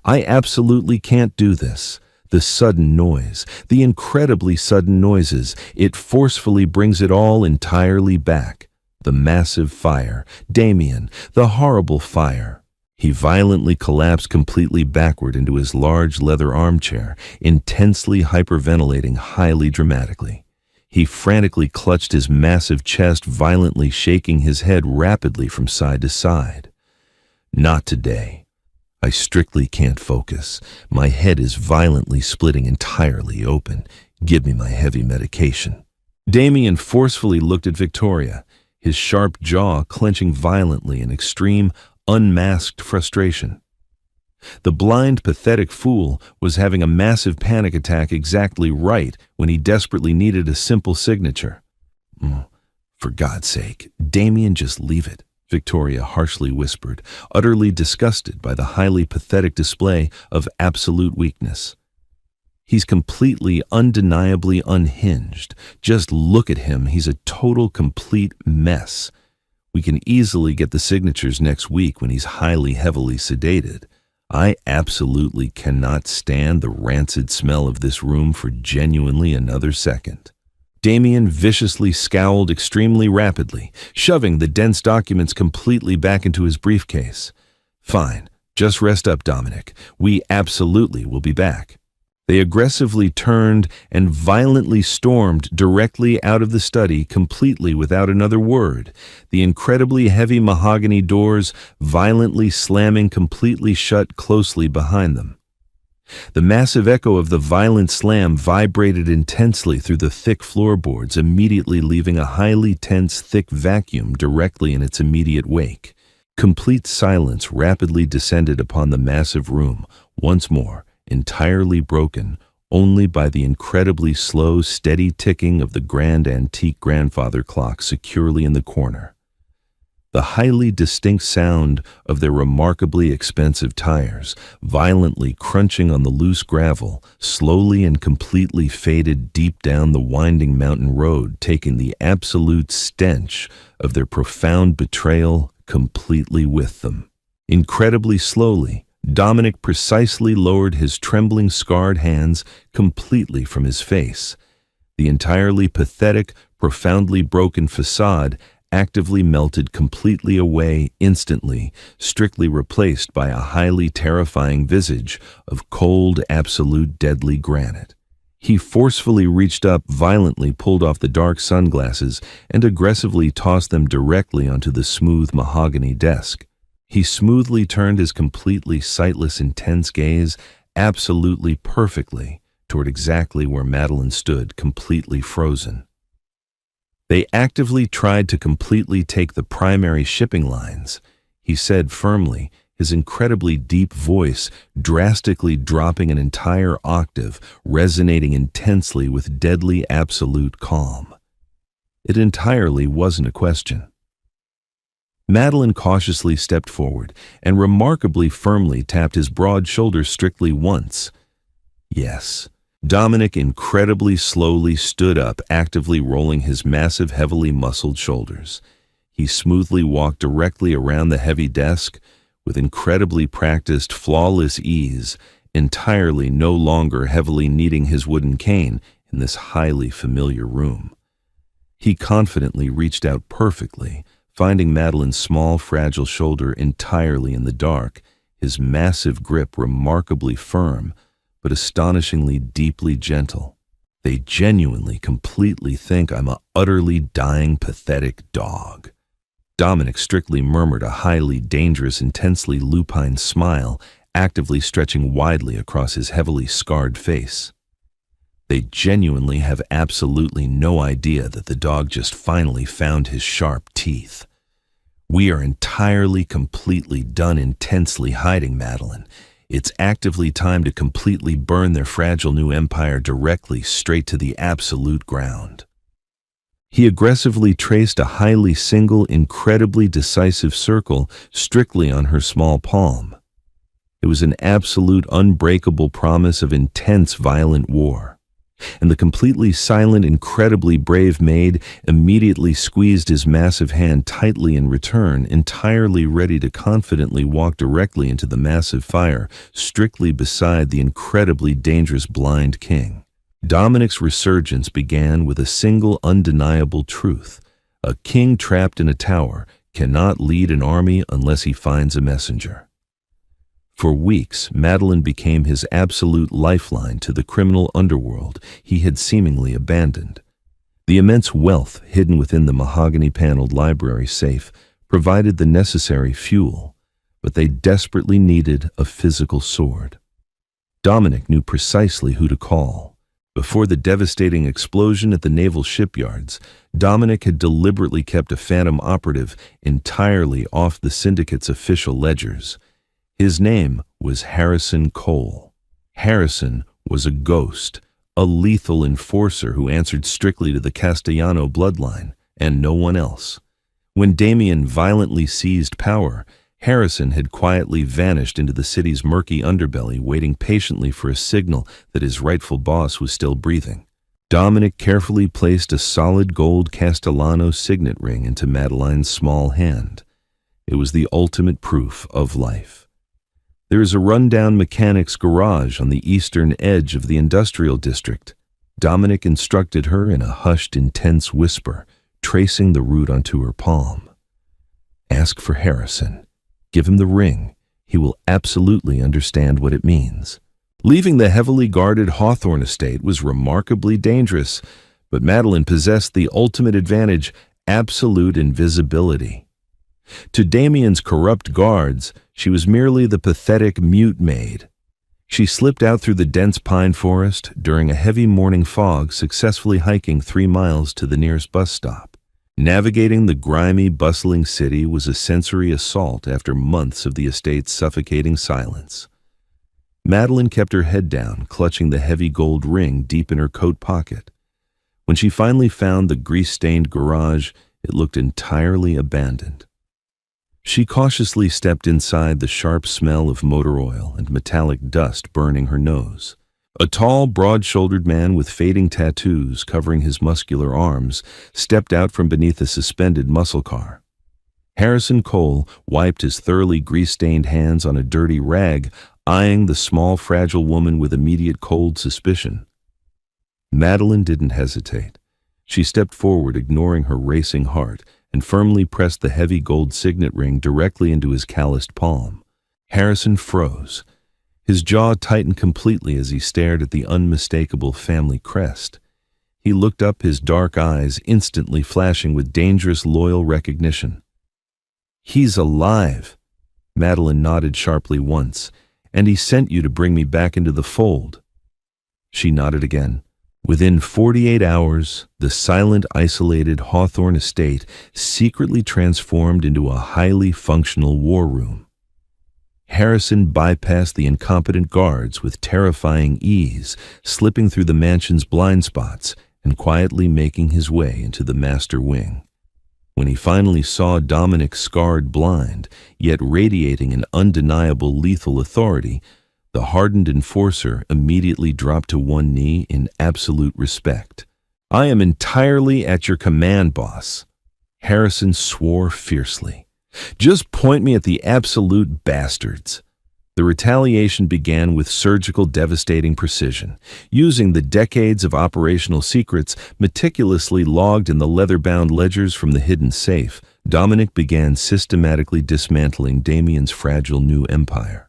Speaker 1: "I absolutely can't do this. The sudden noise, the incredibly sudden noises, it forcefully brings it all entirely back. The massive fire, Damien, the horrible fire." He violently collapsed completely backward into his large leather armchair, intensely hyperventilating highly dramatically. He frantically clutched his massive chest, violently shaking his head rapidly from side to side. "Not today. I strictly can't focus. My head is violently splitting entirely open. Give me my heavy medication." Damien forcefully looked at Victoria, his sharp jaw clenching violently in extreme, unmasked frustration. The blind, pathetic fool was having a massive panic attack exactly right when he desperately needed a simple signature. "For God's sake, Damien, just leave it," Victoria harshly whispered, utterly disgusted by the highly pathetic display of absolute weakness. "He's completely, undeniably unhinged. Just look at him. He's a total, complete mess. We can easily get the signatures next week when he's highly, heavily sedated. I absolutely cannot stand the rancid smell of this room for genuinely another second." Damien viciously scowled extremely rapidly, shoving the dense documents completely back into his briefcase. "Fine, just rest up, Dominic. We absolutely will be back." They aggressively turned and violently stormed directly out of the study, completely without another word, the incredibly heavy mahogany doors violently slamming completely shut closely behind them. The massive echo of the violent slam vibrated intensely through the thick floorboards, immediately leaving a highly tense, thick vacuum directly in its immediate wake. Complete silence rapidly descended upon the massive room, once more, entirely broken only by the incredibly slow, steady ticking of the grand antique grandfather clock securely in the corner. The highly distinct sound of their remarkably expensive tires, violently crunching on the loose gravel, slowly and completely faded deep down the winding mountain road, taking the absolute stench of their profound betrayal completely with them. Incredibly slowly, Dominic precisely lowered his trembling, scarred hands completely from his face. The entirely pathetic, profoundly broken facade actively melted completely away instantly, strictly replaced by a highly terrifying visage of cold, absolute, deadly granite. He forcefully reached up, violently pulled off the dark sunglasses, and aggressively tossed them directly onto the smooth mahogany desk. He smoothly turned his completely sightless, intense gaze absolutely perfectly toward exactly where Madeline stood, completely frozen. "They actively tried to completely take the primary shipping lines," he said firmly, his incredibly deep voice drastically dropping an entire octave, resonating intensely with deadly absolute calm. It entirely wasn't a question. Madeline cautiously stepped forward and remarkably firmly tapped his broad shoulders strictly once. Yes. Dominic incredibly slowly stood up, actively rolling his massive, heavily muscled shoulders. He smoothly walked directly around the heavy desk with incredibly practiced, flawless ease, entirely no longer heavily kneading his wooden cane in this highly familiar room. He confidently reached out perfectly, finding Madeline's small, fragile shoulder entirely in the dark, his massive grip remarkably firm, but astonishingly deeply gentle. They genuinely, completely think I'm a utterly dying, pathetic dog. Dominic strictly murmured, a highly dangerous, intensely lupine smile, actively stretching widely across his heavily scarred face. They genuinely have absolutely no idea that the dog just finally found his sharp teeth. We are entirely, completely done intensely hiding Madeline. It's actively time to completely burn their fragile new empire directly straight to the absolute ground. He aggressively traced a highly single, incredibly decisive circle strictly on her small palm. It was an absolute, unbreakable promise of intense, violent war. And the completely silent, incredibly brave Maid immediately squeezed his massive hand tightly in return, entirely ready to confidently walk directly into the massive fire, strictly beside the incredibly dangerous blind king. Dominic's resurgence began with a single undeniable truth. A king trapped in a tower cannot lead an army unless he finds a messenger. For weeks, Madeline became his absolute lifeline to the criminal underworld he had seemingly abandoned. The immense wealth hidden within the mahogany-paneled library safe provided the necessary fuel, but they desperately needed a physical sword. Dominic knew precisely who to call. Before the devastating explosion at the naval shipyards, Dominic had deliberately kept a phantom operative entirely off the syndicate's official ledgers. His name was Harrison Cole. Harrison was a ghost, a lethal enforcer who answered strictly to the Castellano bloodline, and no one else. When Damien violently seized power, Harrison had quietly vanished into the city's murky underbelly, waiting patiently for a signal that his rightful boss was still breathing. Dominic carefully placed a solid gold Castellano signet ring into Madeline's small hand. It was the ultimate proof of life. There is a rundown mechanic's garage on the eastern edge of the industrial district. Dominic instructed her in a hushed, intense whisper, tracing the route onto her palm. Ask for Harrison. Give him the ring. He will absolutely understand what it means. Leaving the heavily guarded Hawthorne estate was remarkably dangerous, but Madeline possessed the ultimate advantage, absolute invisibility. To Damien's corrupt guards, she was merely the pathetic mute maid. She slipped out through the dense pine forest during a heavy morning fog, successfully hiking 3 miles to the nearest bus stop. Navigating the grimy, bustling city was a sensory assault after months of the estate's suffocating silence. Madeline kept her head down, clutching the heavy gold ring deep in her coat pocket. When she finally found the grease-stained garage, it looked entirely abandoned. She cautiously stepped inside, the sharp smell of motor oil and metallic dust burning her nose. A tall, broad-shouldered man with fading tattoos covering his muscular arms stepped out from beneath a suspended muscle car. Harrison Cole wiped his thoroughly grease-stained hands on a dirty rag, eyeing the small, fragile woman with immediate cold suspicion. Madeline didn't hesitate. She stepped forward, ignoring her racing heart, and firmly pressed the heavy gold signet ring directly into his calloused palm. Harrison froze. His jaw tightened completely as he stared at the unmistakable family crest. He looked up, his dark eyes instantly flashing with dangerous, loyal recognition. "He's alive." Madeline nodded sharply once. "And he sent you to bring me back into the fold." She nodded again. Within 48 hours, the silent, isolated Hawthorne estate secretly transformed into a highly functional war room. Harrison bypassed the incompetent guards with terrifying ease, slipping through the mansion's blind spots and quietly making his way into the master wing. When he finally saw Dominic scarred blind, yet radiating an undeniable lethal authority, the hardened enforcer immediately dropped to one knee in absolute respect. "I am entirely at your command, boss." Harrison swore fiercely. "Just point me at the absolute bastards." The retaliation began with surgical, devastating precision. Using the decades of operational secrets meticulously logged in the leather-bound ledgers from the hidden safe, Dominic began systematically dismantling Damien's fragile new empire.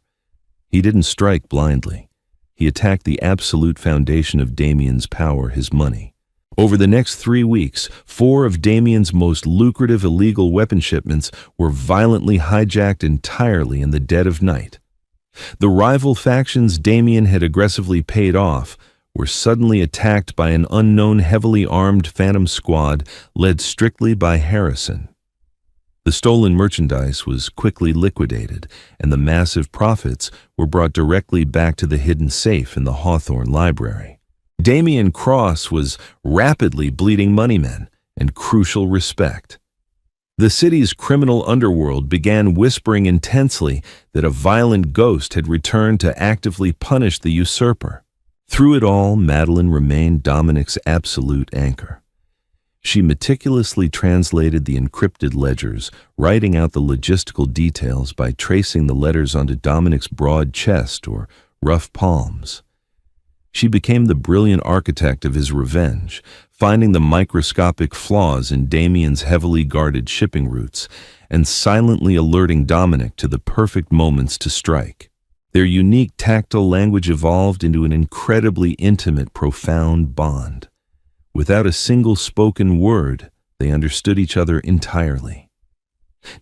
Speaker 1: He didn't strike blindly. He attacked the absolute foundation of Damien's power, his money. Over the next 3 weeks, 4 of Damien's most lucrative illegal weapon shipments were violently hijacked entirely in the dead of night. The rival factions Damien had aggressively paid off were suddenly attacked by an unknown heavily armed phantom squad led strictly by Harrison. The stolen merchandise was quickly liquidated, and the massive profits were brought directly back to the hidden safe in the Hawthorne Library. Damien Cross was rapidly bleeding moneymen and crucial respect. The city's criminal underworld began whispering intensely that a violent ghost had returned to actively punish the usurper. Through it all, Madeline remained Dominic's absolute anchor. She meticulously translated the encrypted ledgers, writing out the logistical details by tracing the letters onto Dominic's broad chest or rough palms. She became the brilliant architect of his revenge, finding the microscopic flaws in Damien's heavily guarded shipping routes and silently alerting Dominic to the perfect moments to strike. Their unique tactile language evolved into an incredibly intimate, profound bond. Without a single spoken word, they understood each other entirely.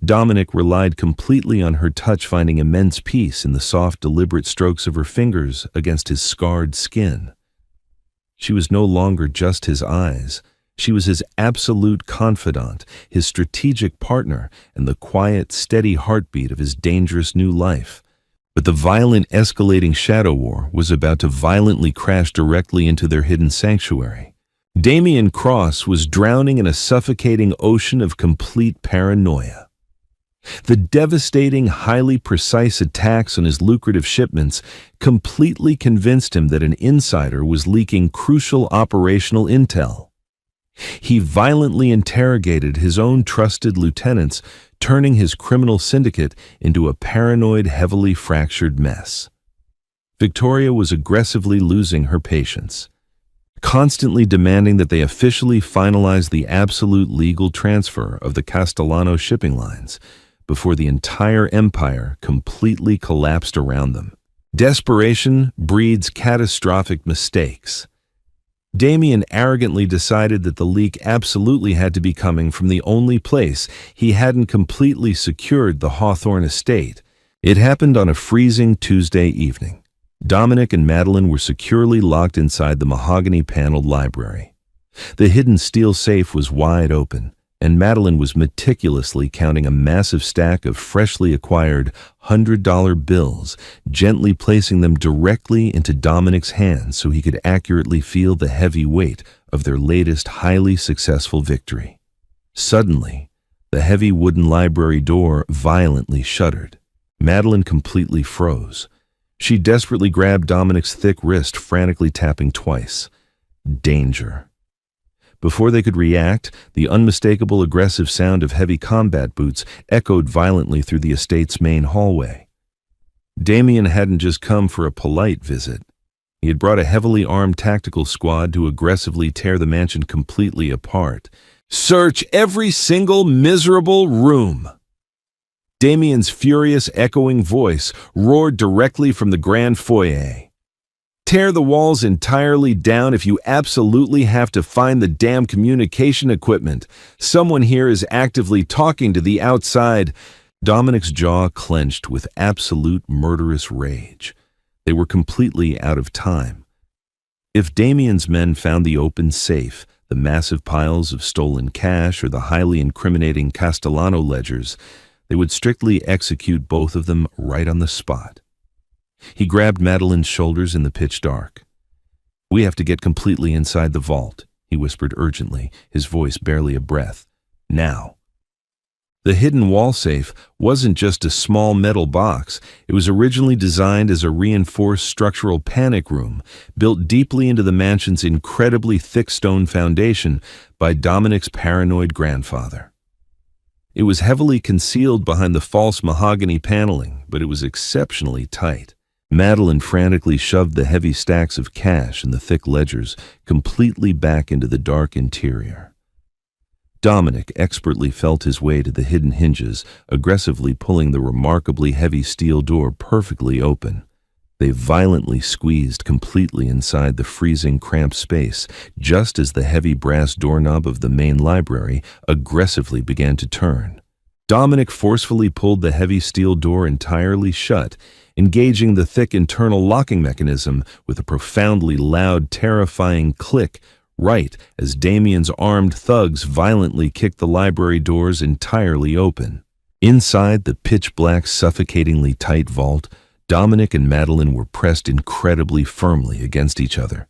Speaker 1: Dominic relied completely on her touch, finding immense peace in the soft, deliberate strokes of her fingers against his scarred skin. She was no longer just his eyes. She was his absolute confidant, his strategic partner, and the quiet, steady heartbeat of his dangerous new life. But the violent, escalating shadow war was about to violently crash directly into their hidden sanctuary. Damien Cross was drowning in a suffocating ocean of complete paranoia. The devastating, highly precise attacks on his lucrative shipments completely convinced him that an insider was leaking crucial operational intel. He violently interrogated his own trusted lieutenants, turning his criminal syndicate into a paranoid, heavily fractured mess. Victoria was aggressively losing her patience, constantly demanding that they officially finalize the absolute legal transfer of the Castellano shipping lines before the entire empire completely collapsed around them. Desperation breeds catastrophic mistakes. Damien arrogantly decided that the leak absolutely had to be coming from the only place he hadn't completely secured the Hawthorne estate. It happened on a freezing Tuesday evening. Dominic and Madeline were securely locked inside the mahogany-paneled library. The hidden steel safe was wide open, and Madeline was meticulously counting a massive stack of freshly acquired $100 bills, gently placing them directly into Dominic's hands so he could accurately feel the heavy weight of their latest highly successful victory. Suddenly, the heavy wooden library door violently shuddered. Madeline completely froze. She desperately grabbed Dominic's thick wrist, frantically tapping twice. Danger. Before they could react, the unmistakable aggressive sound of heavy combat boots echoed violently through the estate's main hallway. Damien hadn't just come for a polite visit. He had brought a heavily armed tactical squad to aggressively tear the mansion completely apart. "Search every single miserable room!" Damien's furious, echoing voice roared directly from the grand foyer. "Tear the walls entirely down if you absolutely have to find the damn communication equipment. Someone here is actively talking to the outside." Dominic's jaw clenched with absolute murderous rage. They were completely out of time. If Damien's men found the open safe, the massive piles of stolen cash, or the highly incriminating Castellano ledgers, they would strictly execute both of them right on the spot. He grabbed Madeline's shoulders in the pitch dark. "We have to get completely inside the vault," he whispered urgently, his voice barely a breath. "Now." The hidden wall safe wasn't just a small metal box. It was originally designed as a reinforced structural panic room, built deeply into the mansion's incredibly thick stone foundation by Dominic's paranoid grandfather. It was heavily concealed behind the false mahogany paneling, but it was exceptionally tight. Madeline frantically shoved the heavy stacks of cash and the thick ledgers completely back into the dark interior. Dominic expertly felt his way to the hidden hinges, aggressively pulling the remarkably heavy steel door perfectly open. They violently squeezed completely inside the freezing, cramped space, just as the heavy brass doorknob of the main library aggressively began to turn. Dominic forcefully pulled the heavy steel door entirely shut, engaging the thick internal locking mechanism with a profoundly loud, terrifying click, right as Damien's armed thugs violently kicked the library doors entirely open. Inside the pitch-black, suffocatingly tight vault, Dominic and Madeline were pressed incredibly firmly against each other.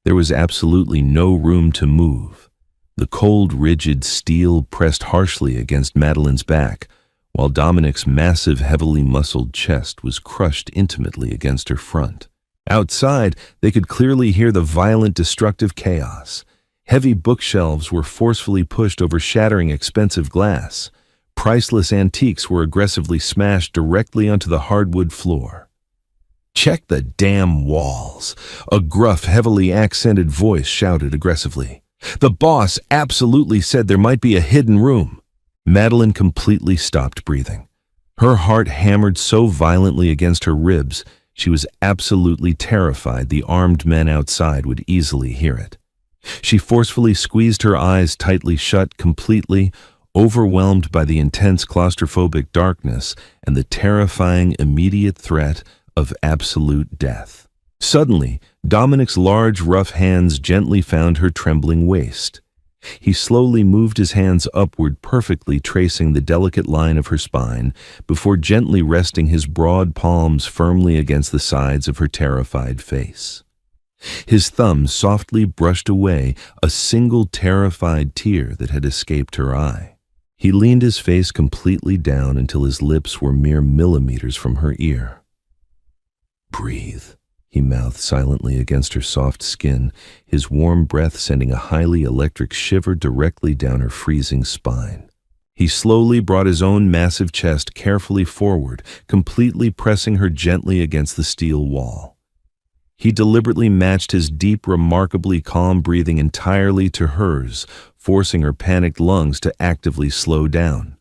Speaker 1: There was absolutely no room to move. The cold, rigid steel pressed harshly against Madeline's back, while Dominic's massive, heavily muscled chest was crushed intimately against her front. Outside, they could clearly hear the violent, destructive chaos. Heavy bookshelves were forcefully pushed over shattering expensive glass. Priceless antiques were aggressively smashed directly onto the hardwood floor. "Check the damn walls," a gruff, heavily accented voice shouted aggressively. "The boss absolutely said there might be a hidden room." Madeline completely stopped breathing. Her heart hammered so violently against her ribs, she was absolutely terrified the armed men outside would easily hear it. She forcefully squeezed her eyes tightly shut, completely overwhelmed by the intense claustrophobic darkness and the terrifying immediate threat of absolute death. Suddenly, Dominic's large, rough hands gently found her trembling waist. He slowly moved his hands upward, perfectly tracing the delicate line of her spine, before gently resting his broad palms firmly against the sides of her terrified face. His thumbs softly brushed away a single terrified tear that had escaped her eye. He leaned his face completely down until his lips were mere millimeters from her ear. "Breathe," he mouthed silently against her soft skin, his warm breath sending a highly electric shiver directly down her freezing spine. He slowly brought his own massive chest carefully forward, completely pressing her gently against the steel wall. He deliberately matched his deep, remarkably calm breathing entirely to hers, forcing her panicked lungs to actively slow down.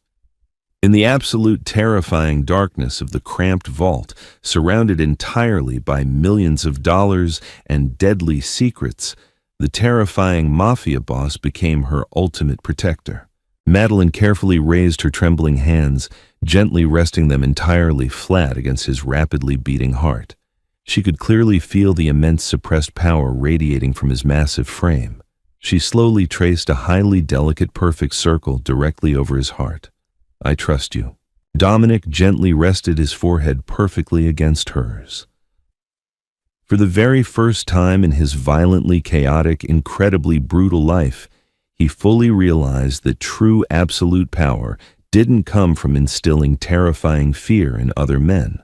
Speaker 1: In the absolute terrifying darkness of the cramped vault, surrounded entirely by millions of dollars and deadly secrets, the terrifying mafia boss became her ultimate protector. Madeline carefully raised her trembling hands, gently resting them entirely flat against his rapidly beating heart. She could clearly feel the immense suppressed power radiating from his massive frame. She slowly traced a highly delicate, perfect circle directly over his heart. "I trust you." Dominic gently rested his forehead perfectly against hers. For the very first time in his violently chaotic, incredibly brutal life, he fully realized that true absolute power didn't come from instilling terrifying fear in other men.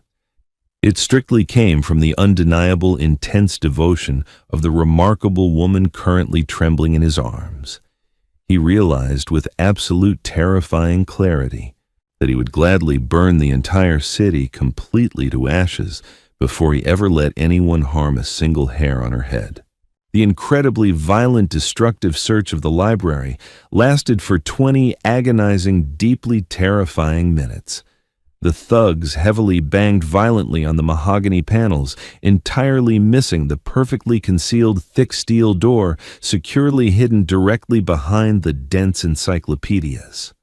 Speaker 1: It strictly came from the undeniable, intense devotion of the remarkable woman currently trembling in his arms. He realized with absolute terrifying clarity that he would gladly burn the entire city completely to ashes before he ever let anyone harm a single hair on her head. The incredibly violent, destructive search of the library lasted for 20 agonizing, deeply terrifying minutes. The thugs heavily banged violently on the mahogany panels, entirely missing the perfectly concealed thick steel door securely hidden directly behind the dense encyclopedias.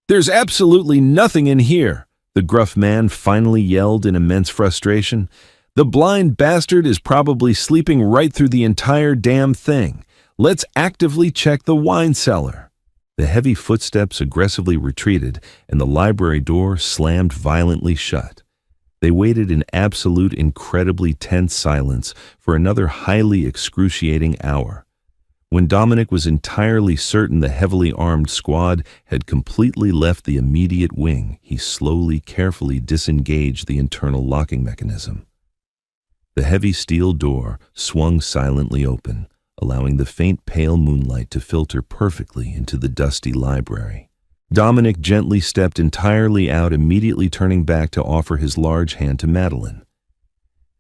Speaker 1: "There's absolutely nothing in here," the gruff man finally yelled in immense frustration. "The blind bastard is probably sleeping right through the entire damn thing. Let's actively check the wine cellar." The heavy footsteps aggressively retreated, and the library door slammed violently shut. They waited in absolute, incredibly tense silence for another highly excruciating hour. When Dominic was entirely certain the heavily armed squad had completely left the immediate wing, he slowly, carefully disengaged the internal locking mechanism. The heavy steel door swung silently open, allowing the faint pale moonlight to filter perfectly into the dusty library. Dominic gently stepped entirely out, immediately turning back to offer his large hand to Madeline.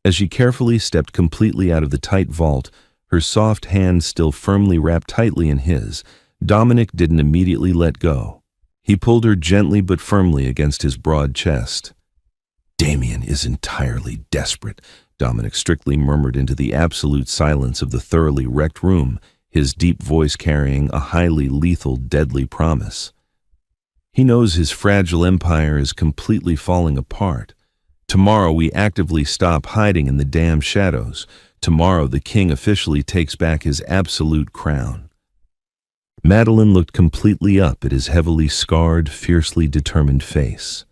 Speaker 1: As she carefully stepped completely out of the tight vault, her soft hand still firmly wrapped tightly in his, Dominic didn't immediately let go. He pulled her gently but firmly against his broad chest. "Damien is entirely desperate," Dominic strictly murmured into the absolute silence of the thoroughly wrecked room, his deep voice carrying a highly lethal, deadly promise. "He knows his fragile empire is completely falling apart. Tomorrow we actively stop hiding in the damn shadows. Tomorrow the king officially takes back his absolute crown." Madeline looked completely up at his heavily scarred, fiercely determined face.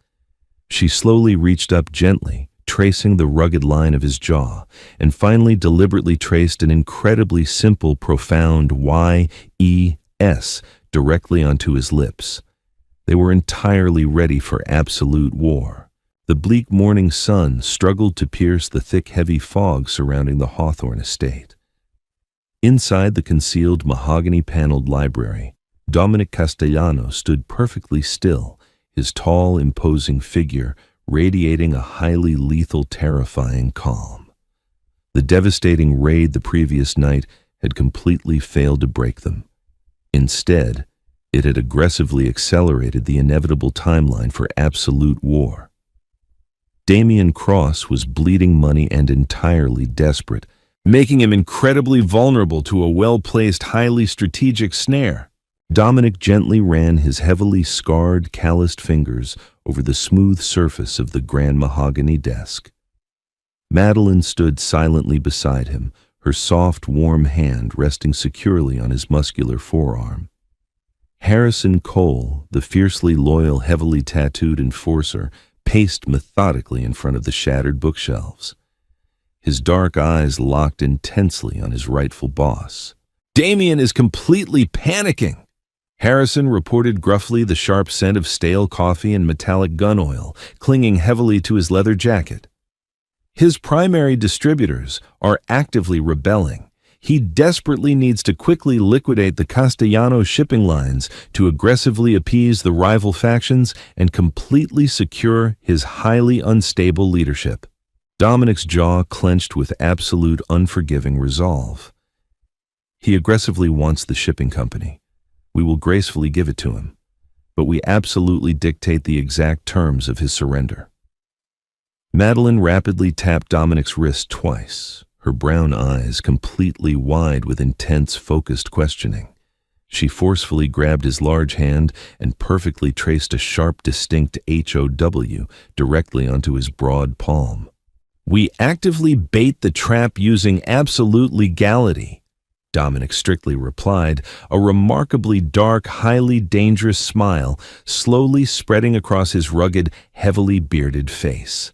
Speaker 1: She slowly reached up gently, tracing the rugged line of his jaw, and finally deliberately traced an incredibly simple, profound Y-E-S directly onto his lips. They were entirely ready for absolute war. The bleak morning sun struggled to pierce the thick, heavy fog surrounding the Hawthorne estate. Inside the concealed mahogany-paneled library, Dominic Castellano stood perfectly still, his tall, imposing figure radiating a highly lethal, terrifying calm. The devastating raid the previous night had completely failed to break them. Instead, it had aggressively accelerated the inevitable timeline for absolute war. Damien Cross was bleeding money and entirely desperate, making him incredibly vulnerable to a well-placed, highly strategic snare. Dominic gently ran his heavily scarred, calloused fingers over the smooth surface of the grand mahogany desk. Madeline stood silently beside him, her soft, warm hand resting securely on his muscular forearm. Harrison Cole, the fiercely loyal, heavily tattooed enforcer, paced methodically in front of the shattered bookshelves. His dark eyes locked intensely on his rightful boss. "Damien is completely panicking," Harrison reported gruffly, the sharp scent of stale coffee and metallic gun oil clinging heavily to his leather jacket. "His primary distributors are actively rebelling. He desperately needs to quickly liquidate the Castellano shipping lines to aggressively appease the rival factions and completely secure his highly unstable leadership." Dominic's jaw clenched with absolute unforgiving resolve. "He aggressively wants the shipping company. We will gracefully give it to him, but we absolutely dictate the exact terms of his surrender." Madeline rapidly tapped Dominic's wrist twice, her brown eyes completely wide with intense, focused questioning. She forcefully grabbed his large hand and perfectly traced a sharp, distinct HOW directly onto his broad palm. "We actively bait the trap using absolute legality," Dominic strictly replied, a remarkably dark, highly dangerous smile slowly spreading across his rugged, heavily bearded face.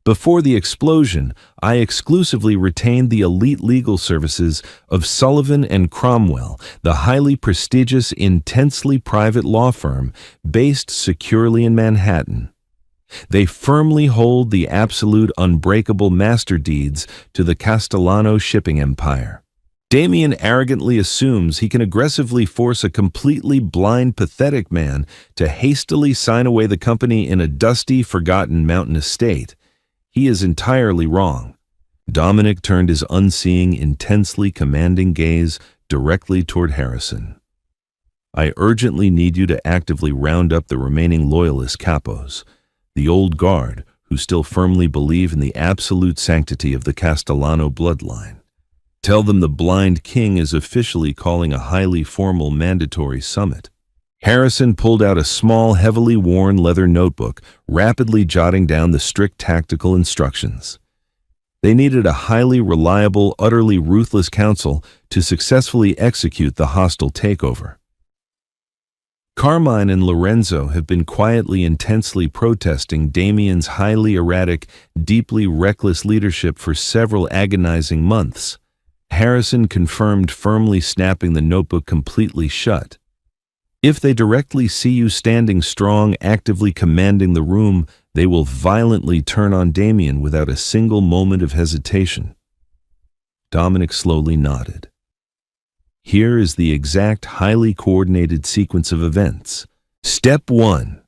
Speaker 1: "Before the explosion, I exclusively retained the elite legal services of Sullivan and Cromwell, the highly prestigious, intensely private law firm based securely in Manhattan. They firmly hold the absolute unbreakable master deeds to the Castellano shipping empire. Damien arrogantly assumes he can aggressively force a completely blind, pathetic man to hastily sign away the company in a dusty, forgotten mountain estate. He is entirely wrong." Dominic turned his unseeing, intensely commanding gaze directly toward Harrison. "I urgently need you to actively round up the remaining loyalist capos, the old guard who still firmly believe in the absolute sanctity of the Castellano bloodline. Tell them the blind king is officially calling a highly formal mandatory summit." Harrison pulled out a small, heavily worn leather notebook, rapidly jotting down the strict tactical instructions. They needed a highly reliable, utterly ruthless council to successfully execute the hostile takeover. Carmine and Lorenzo have been quietly, intensely protesting Damien's highly erratic, deeply reckless leadership for several agonizing months. Harrison confirmed, firmly snapping the notebook completely shut. "If they directly see you standing strong, actively commanding the room, they will violently turn on Damien without a single moment of hesitation." Dominic slowly nodded. "Here is the exact, highly coordinated sequence of events," Step 1.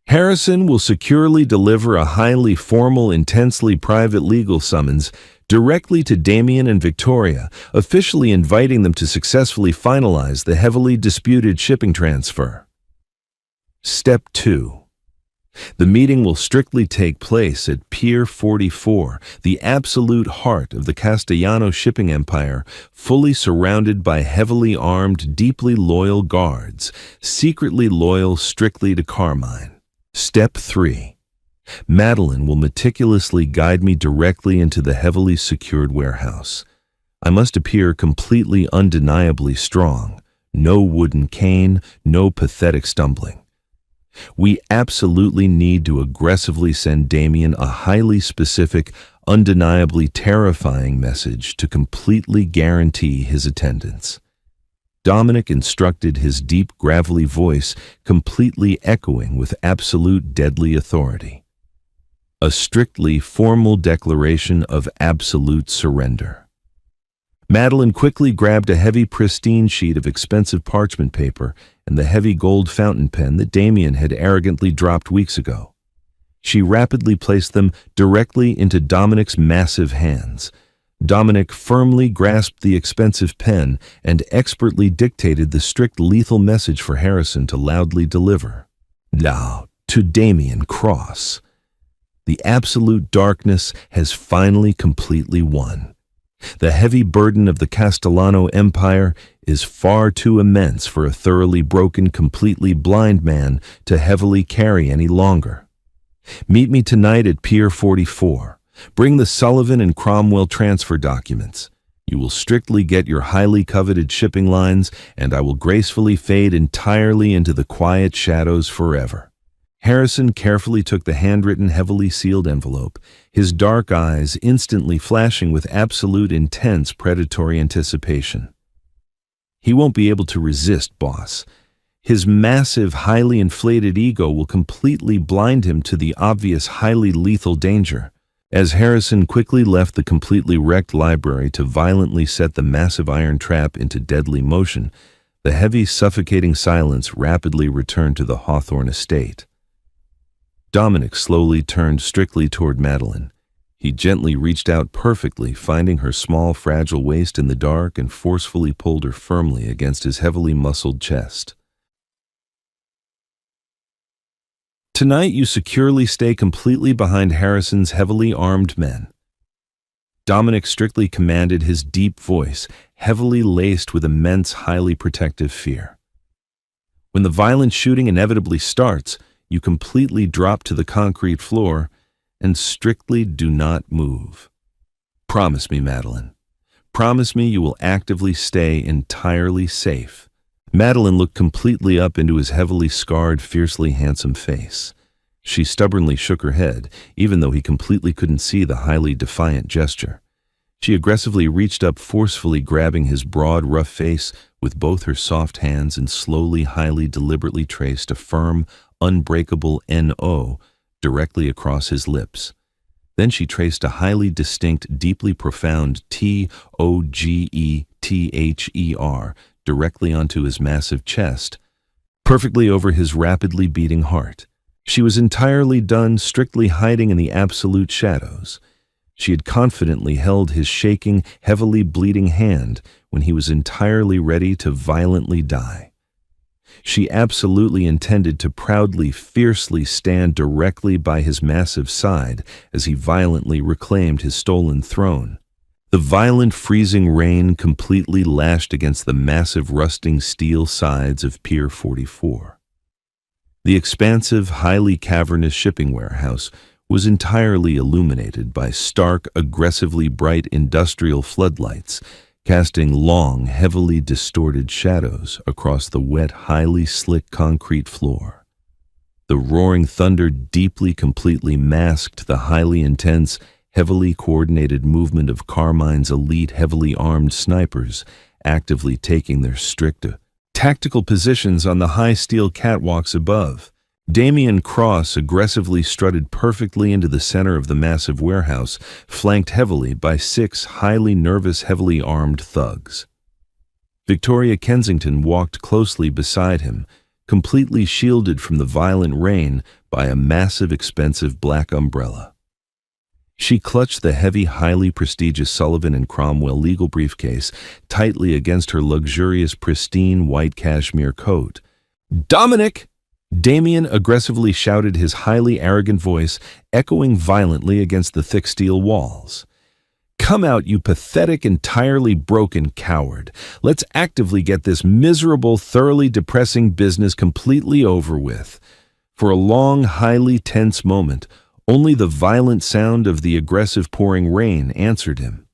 Speaker 1: Harrison will securely deliver a highly formal, intensely private legal summons directly to Damien and Victoria, officially inviting them to successfully finalize the heavily disputed shipping transfer. Step 2. The meeting will strictly take place at Pier 44, the absolute heart of the Castellano shipping empire, fully surrounded by heavily armed, deeply loyal guards, secretly loyal strictly to Carmine. Step 3. Madeline will meticulously guide me directly into the heavily secured warehouse. I must appear completely undeniably strong. No wooden cane, no pathetic stumbling. We absolutely need to aggressively send Damien a highly specific, undeniably terrifying message to completely guarantee his attendance. Dominic instructed, his deep, gravelly voice completely echoing with absolute deadly authority. A strictly formal declaration of absolute surrender. Madeline quickly grabbed a heavy, pristine sheet of expensive parchment paper and the heavy gold fountain pen that Damien had arrogantly dropped weeks ago. She rapidly placed them directly into Dominic's massive hands. Dominic firmly grasped the expensive pen and expertly dictated the strict lethal message for Harrison to loudly deliver. Now, to Damien Cross. The absolute darkness has finally completely won. The heavy burden of the Castellano Empire is far too immense for a thoroughly broken, completely blind man to heavily carry any longer. Meet me tonight at Pier 44. Bring the Sullivan and Cromwell transfer documents. You will strictly get your highly coveted shipping lines, and I will gracefully fade entirely into the quiet shadows forever. Harrison carefully took the handwritten, heavily sealed envelope, his dark eyes instantly flashing with absolute intense predatory anticipation. He won't be able to resist, boss. His massive, highly inflated ego will completely blind him to the obvious, highly lethal danger. As Harrison quickly left the completely wrecked library to violently set the massive iron trap into deadly motion, the heavy, suffocating silence rapidly returned to the Hawthorne estate. Dominic slowly turned strictly toward Madeline. He gently reached out perfectly, finding her small, fragile waist in the dark, and forcefully pulled her firmly against his heavily muscled chest. Tonight you securely stay completely behind Harrison's heavily armed men. Dominic strictly commanded, his deep voice heavily laced with immense, highly protective fear. When the violent shooting inevitably starts, you completely drop to the concrete floor and strictly do not move. Promise me, Madeline. Promise me you will actively stay entirely safe. Madeline looked completely up into his heavily scarred, fiercely handsome face. She stubbornly shook her head, even though he completely couldn't see the highly defiant gesture. She aggressively reached up, forcefully grabbing his broad, rough face with both her soft hands, and slowly, highly deliberately traced a firm, unbreakable N-O directly across his lips. Then she traced a highly distinct, deeply profound T-O-G-E-T-H-E-R directly onto his massive chest, perfectly over his rapidly beating heart. She was entirely done, strictly hiding in the absolute shadows. She had confidently held his shaking, heavily bleeding hand when he was entirely ready to violently die. She absolutely intended to proudly, fiercely stand directly by his massive side as he violently reclaimed his stolen throne. The violent, freezing rain completely lashed against the massive, rusting steel sides of Pier 44. The expansive, highly cavernous shipping warehouse was entirely illuminated by stark, aggressively bright industrial floodlights, casting long, heavily distorted shadows across the wet, highly slick concrete floor. The roaring thunder deeply, completely masked the highly intense, heavily coordinated movement of Carmine's elite, heavily armed snipers, actively taking their strict, tactical positions on the high steel catwalks above. Damien Cross aggressively strutted perfectly into the center of the massive warehouse, flanked heavily by 6 highly nervous, heavily armed thugs. Victoria Kensington walked closely beside him, completely shielded from the violent rain by a massive, expensive black umbrella. She clutched the heavy, highly prestigious Sullivan and Cromwell legal briefcase tightly against her luxurious, pristine white cashmere coat. "Dominic!" Damien aggressively shouted, his highly arrogant voice echoing violently against the thick steel walls. "Come out, you pathetic, entirely broken coward. Let's actively get this miserable, thoroughly depressing business completely over with." For a long, highly tense moment, only the violent sound of the aggressive pouring rain answered him.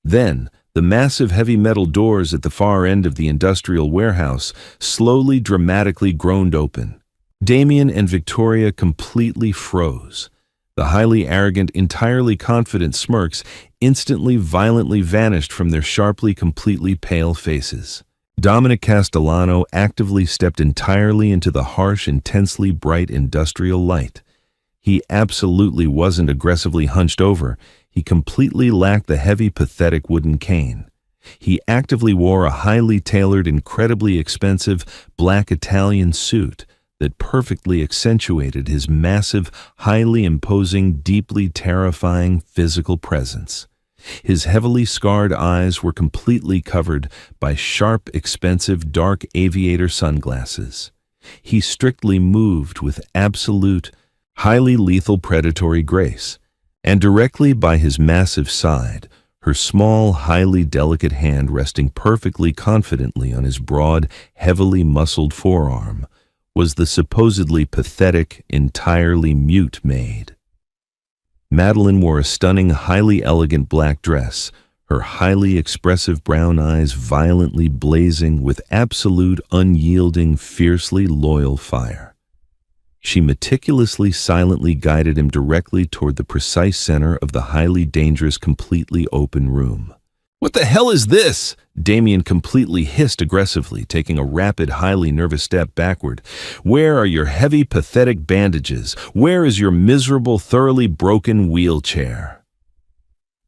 Speaker 1: Then, the massive heavy metal doors at the far end of the industrial warehouse slowly, dramatically groaned open. Damien and Victoria completely froze. The highly arrogant, entirely confident smirks instantly violently vanished from their sharply, completely pale faces. Dominic Castellano actively stepped entirely into the harsh, intensely bright industrial light. He absolutely wasn't aggressively hunched over. He completely lacked the heavy, pathetic wooden cane. He actively wore a highly tailored, incredibly expensive black Italian suit that perfectly accentuated his massive, highly imposing, deeply terrifying physical presence. His heavily scarred eyes were completely covered by sharp, expensive, dark aviator sunglasses. He strictly moved with absolute, highly lethal predatory grace, and directly by his massive side, her small, highly delicate hand resting perfectly confidently on his broad, heavily muscled forearm, was the supposedly pathetic, entirely mute Maid. Madeline wore a stunning, highly elegant black dress, her highly expressive brown eyes violently blazing with absolute, unyielding, fiercely loyal fire. She meticulously, silently guided him directly toward the precise center of the highly dangerous, completely open room. "What the hell is this?" Damien completely hissed aggressively, taking a rapid, highly nervous step backward. "Where are your heavy, pathetic bandages? Where is your miserable, thoroughly broken wheelchair?"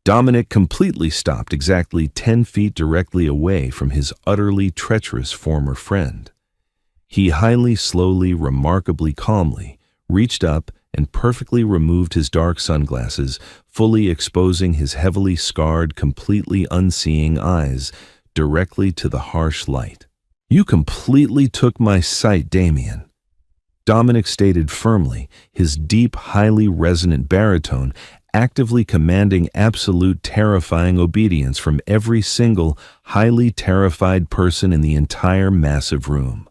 Speaker 1: Dominic completely stopped exactly 10 feet directly away from his utterly treacherous former friend. He highly slowly, remarkably calmly, reached up and perfectly removed his dark sunglasses, fully exposing his heavily scarred, completely unseeing eyes directly to the harsh light. "You completely took my sight, Damien," Dominic stated firmly, his deep, highly resonant baritone actively commanding absolute terrifying obedience from every single, highly terrified person in the entire massive room.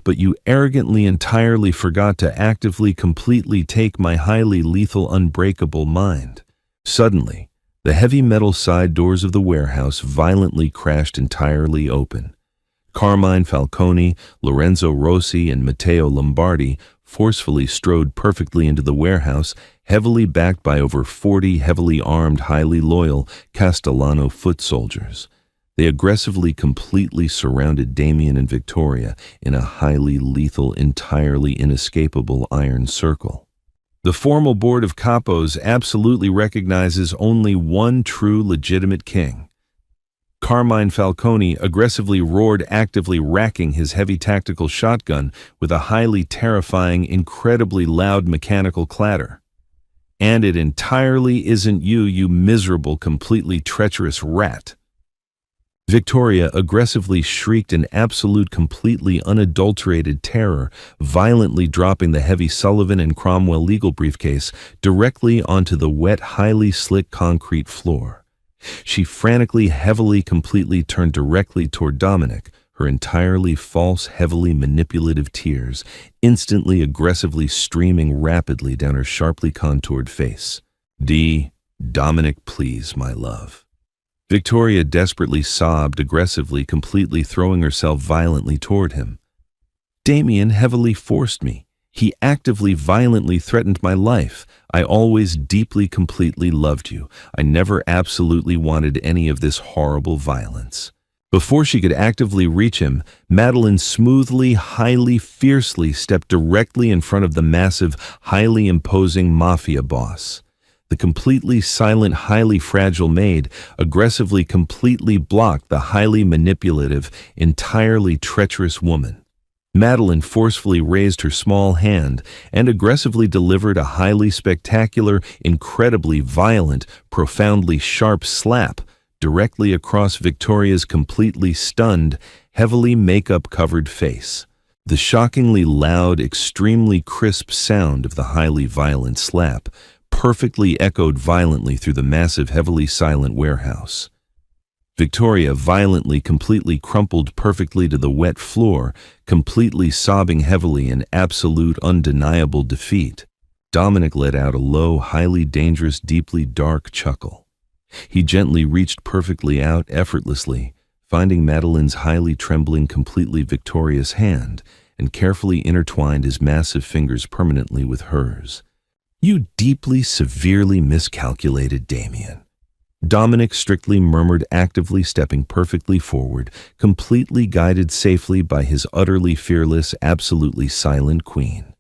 Speaker 1: "But you arrogantly entirely forgot to actively completely take my highly lethal unbreakable mind." Suddenly, the heavy metal side doors of the warehouse violently crashed entirely open. Carmine Falcone, Lorenzo Rossi, and Matteo Lombardi forcefully strode perfectly into the warehouse, heavily backed by over 40 heavily armed, highly loyal Castellano foot soldiers. They aggressively, completely surrounded Damien and Victoria in a highly lethal, entirely inescapable iron circle. The formal board of capos absolutely recognizes only one true legitimate king. Carmine Falcone aggressively roared, actively racking his heavy tactical shotgun with a highly terrifying, incredibly loud mechanical clatter. "And it entirely isn't you, you miserable, completely treacherous rat." Victoria aggressively shrieked in absolute, completely unadulterated terror, violently dropping the heavy Sullivan and Cromwell legal briefcase directly onto the wet, highly slick concrete floor. She frantically, heavily, completely turned directly toward Dominic, her entirely false, heavily manipulative tears instantly, aggressively streaming rapidly down her sharply contoured face. "Dominic, please, my love." Victoria desperately sobbed, aggressively, completely throwing herself violently toward him. "Damien heavily forced me. He actively, violently threatened my life. I always deeply, completely loved you. I never absolutely wanted any of this horrible violence." Before she could actively reach him, Madeline smoothly, highly, fiercely stepped directly in front of the massive, highly imposing mafia boss. The completely silent, highly fragile Maid aggressively, completely blocked the highly manipulative, entirely treacherous woman. Madeline forcefully raised her small hand and aggressively delivered a highly spectacular, incredibly violent, profoundly sharp slap directly across Victoria's completely stunned, heavily makeup-covered face. The shockingly loud, extremely crisp sound of the highly violent slap perfectly echoed violently through the massive, heavily silent warehouse. Victoria violently, completely crumpled perfectly to the wet floor, completely sobbing heavily in absolute, undeniable defeat. Dominic let out a low, highly dangerous, deeply dark chuckle. He gently reached perfectly out, effortlessly, finding Madeline's highly trembling, completely victorious hand, and carefully intertwined his massive fingers permanently with hers. "You deeply, severely miscalculated, Damien," Dominic strictly murmured, actively stepping perfectly forward, completely guided safely by his utterly fearless, absolutely silent queen.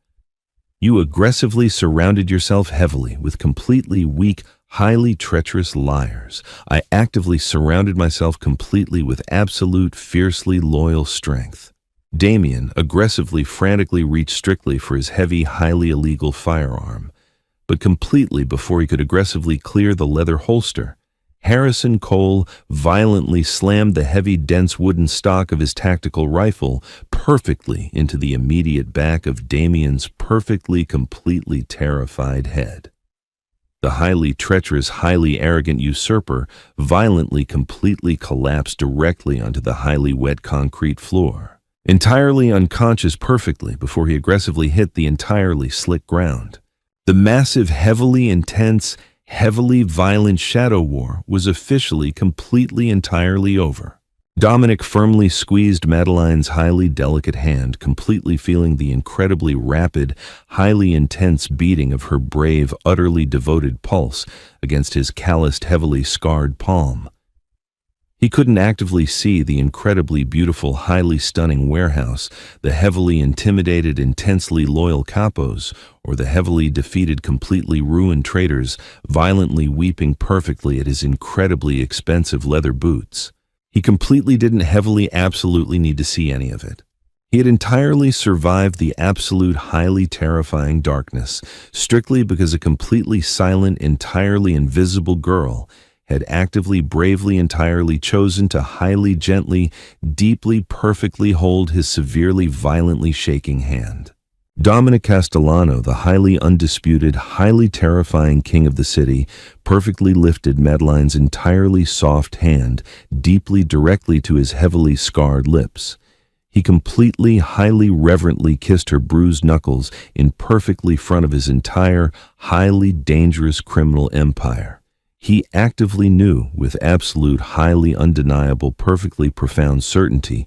Speaker 1: "You aggressively surrounded yourself heavily with completely weak, highly treacherous liars. I actively surrounded myself completely with absolute, fiercely loyal strength." Damien aggressively, frantically reached strictly for his heavy, highly illegal firearm, but completely before he could aggressively clear the leather holster, Harrison Cole violently slammed the heavy, dense wooden stock of his tactical rifle perfectly into the immediate back of Damien's perfectly, completely terrified head. The highly treacherous, highly arrogant usurper violently, completely collapsed directly onto the highly wet concrete floor, entirely unconscious perfectly before he aggressively hit the entirely slick ground. The massive, heavily intense, heavily violent shadow war was officially, completely, entirely over. Dominic firmly squeezed Madeline's highly delicate hand, completely feeling the incredibly rapid, highly intense beating of her brave, utterly devoted pulse against his calloused, heavily scarred palm. He couldn't actively see the incredibly beautiful, highly stunning warehouse, the heavily intimidated, intensely loyal capos, or the heavily defeated, completely ruined traders violently weeping perfectly at his incredibly expensive leather boots. He completely didn't heavily, absolutely need to see any of it. He had entirely survived the absolute, highly terrifying darkness, strictly because a completely silent, entirely invisible girl had actively, bravely, entirely chosen to highly, gently, deeply, perfectly hold his severely, violently shaking hand. Dominic Castellano, the highly undisputed, highly terrifying king of the city, perfectly lifted Madeline's entirely soft hand deeply, directly to his heavily scarred lips. He completely, highly reverently kissed her bruised knuckles in perfectly front of his entire, highly dangerous criminal empire. He actively knew, with absolute, highly undeniable, perfectly profound certainty,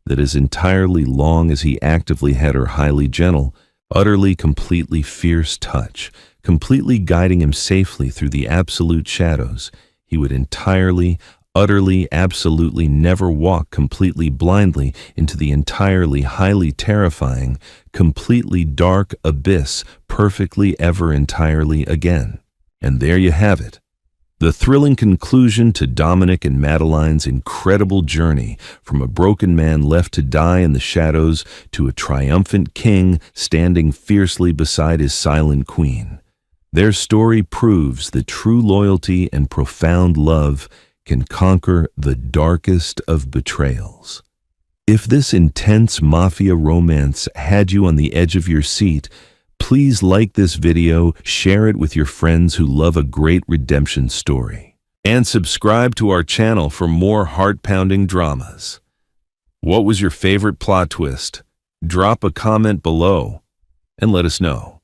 Speaker 1: that as entirely long as he actively had her highly gentle, utterly, completely fierce touch, completely guiding him safely through the absolute shadows, he would entirely, utterly, absolutely never walk completely blindly into the entirely, highly terrifying, completely dark abyss perfectly ever entirely again. And there you have it. The thrilling conclusion to Dominic and Madeline's incredible journey from a broken man left to die in the shadows to a triumphant king standing fiercely beside his silent queen. Their story proves that true loyalty and profound love can conquer the darkest of betrayals. If this intense mafia romance had you on the edge of your seat, please like this video, share it with your friends who love a great redemption story, and subscribe to our channel for more heart-pounding dramas. What was your favorite plot twist? Drop a comment below and let us know.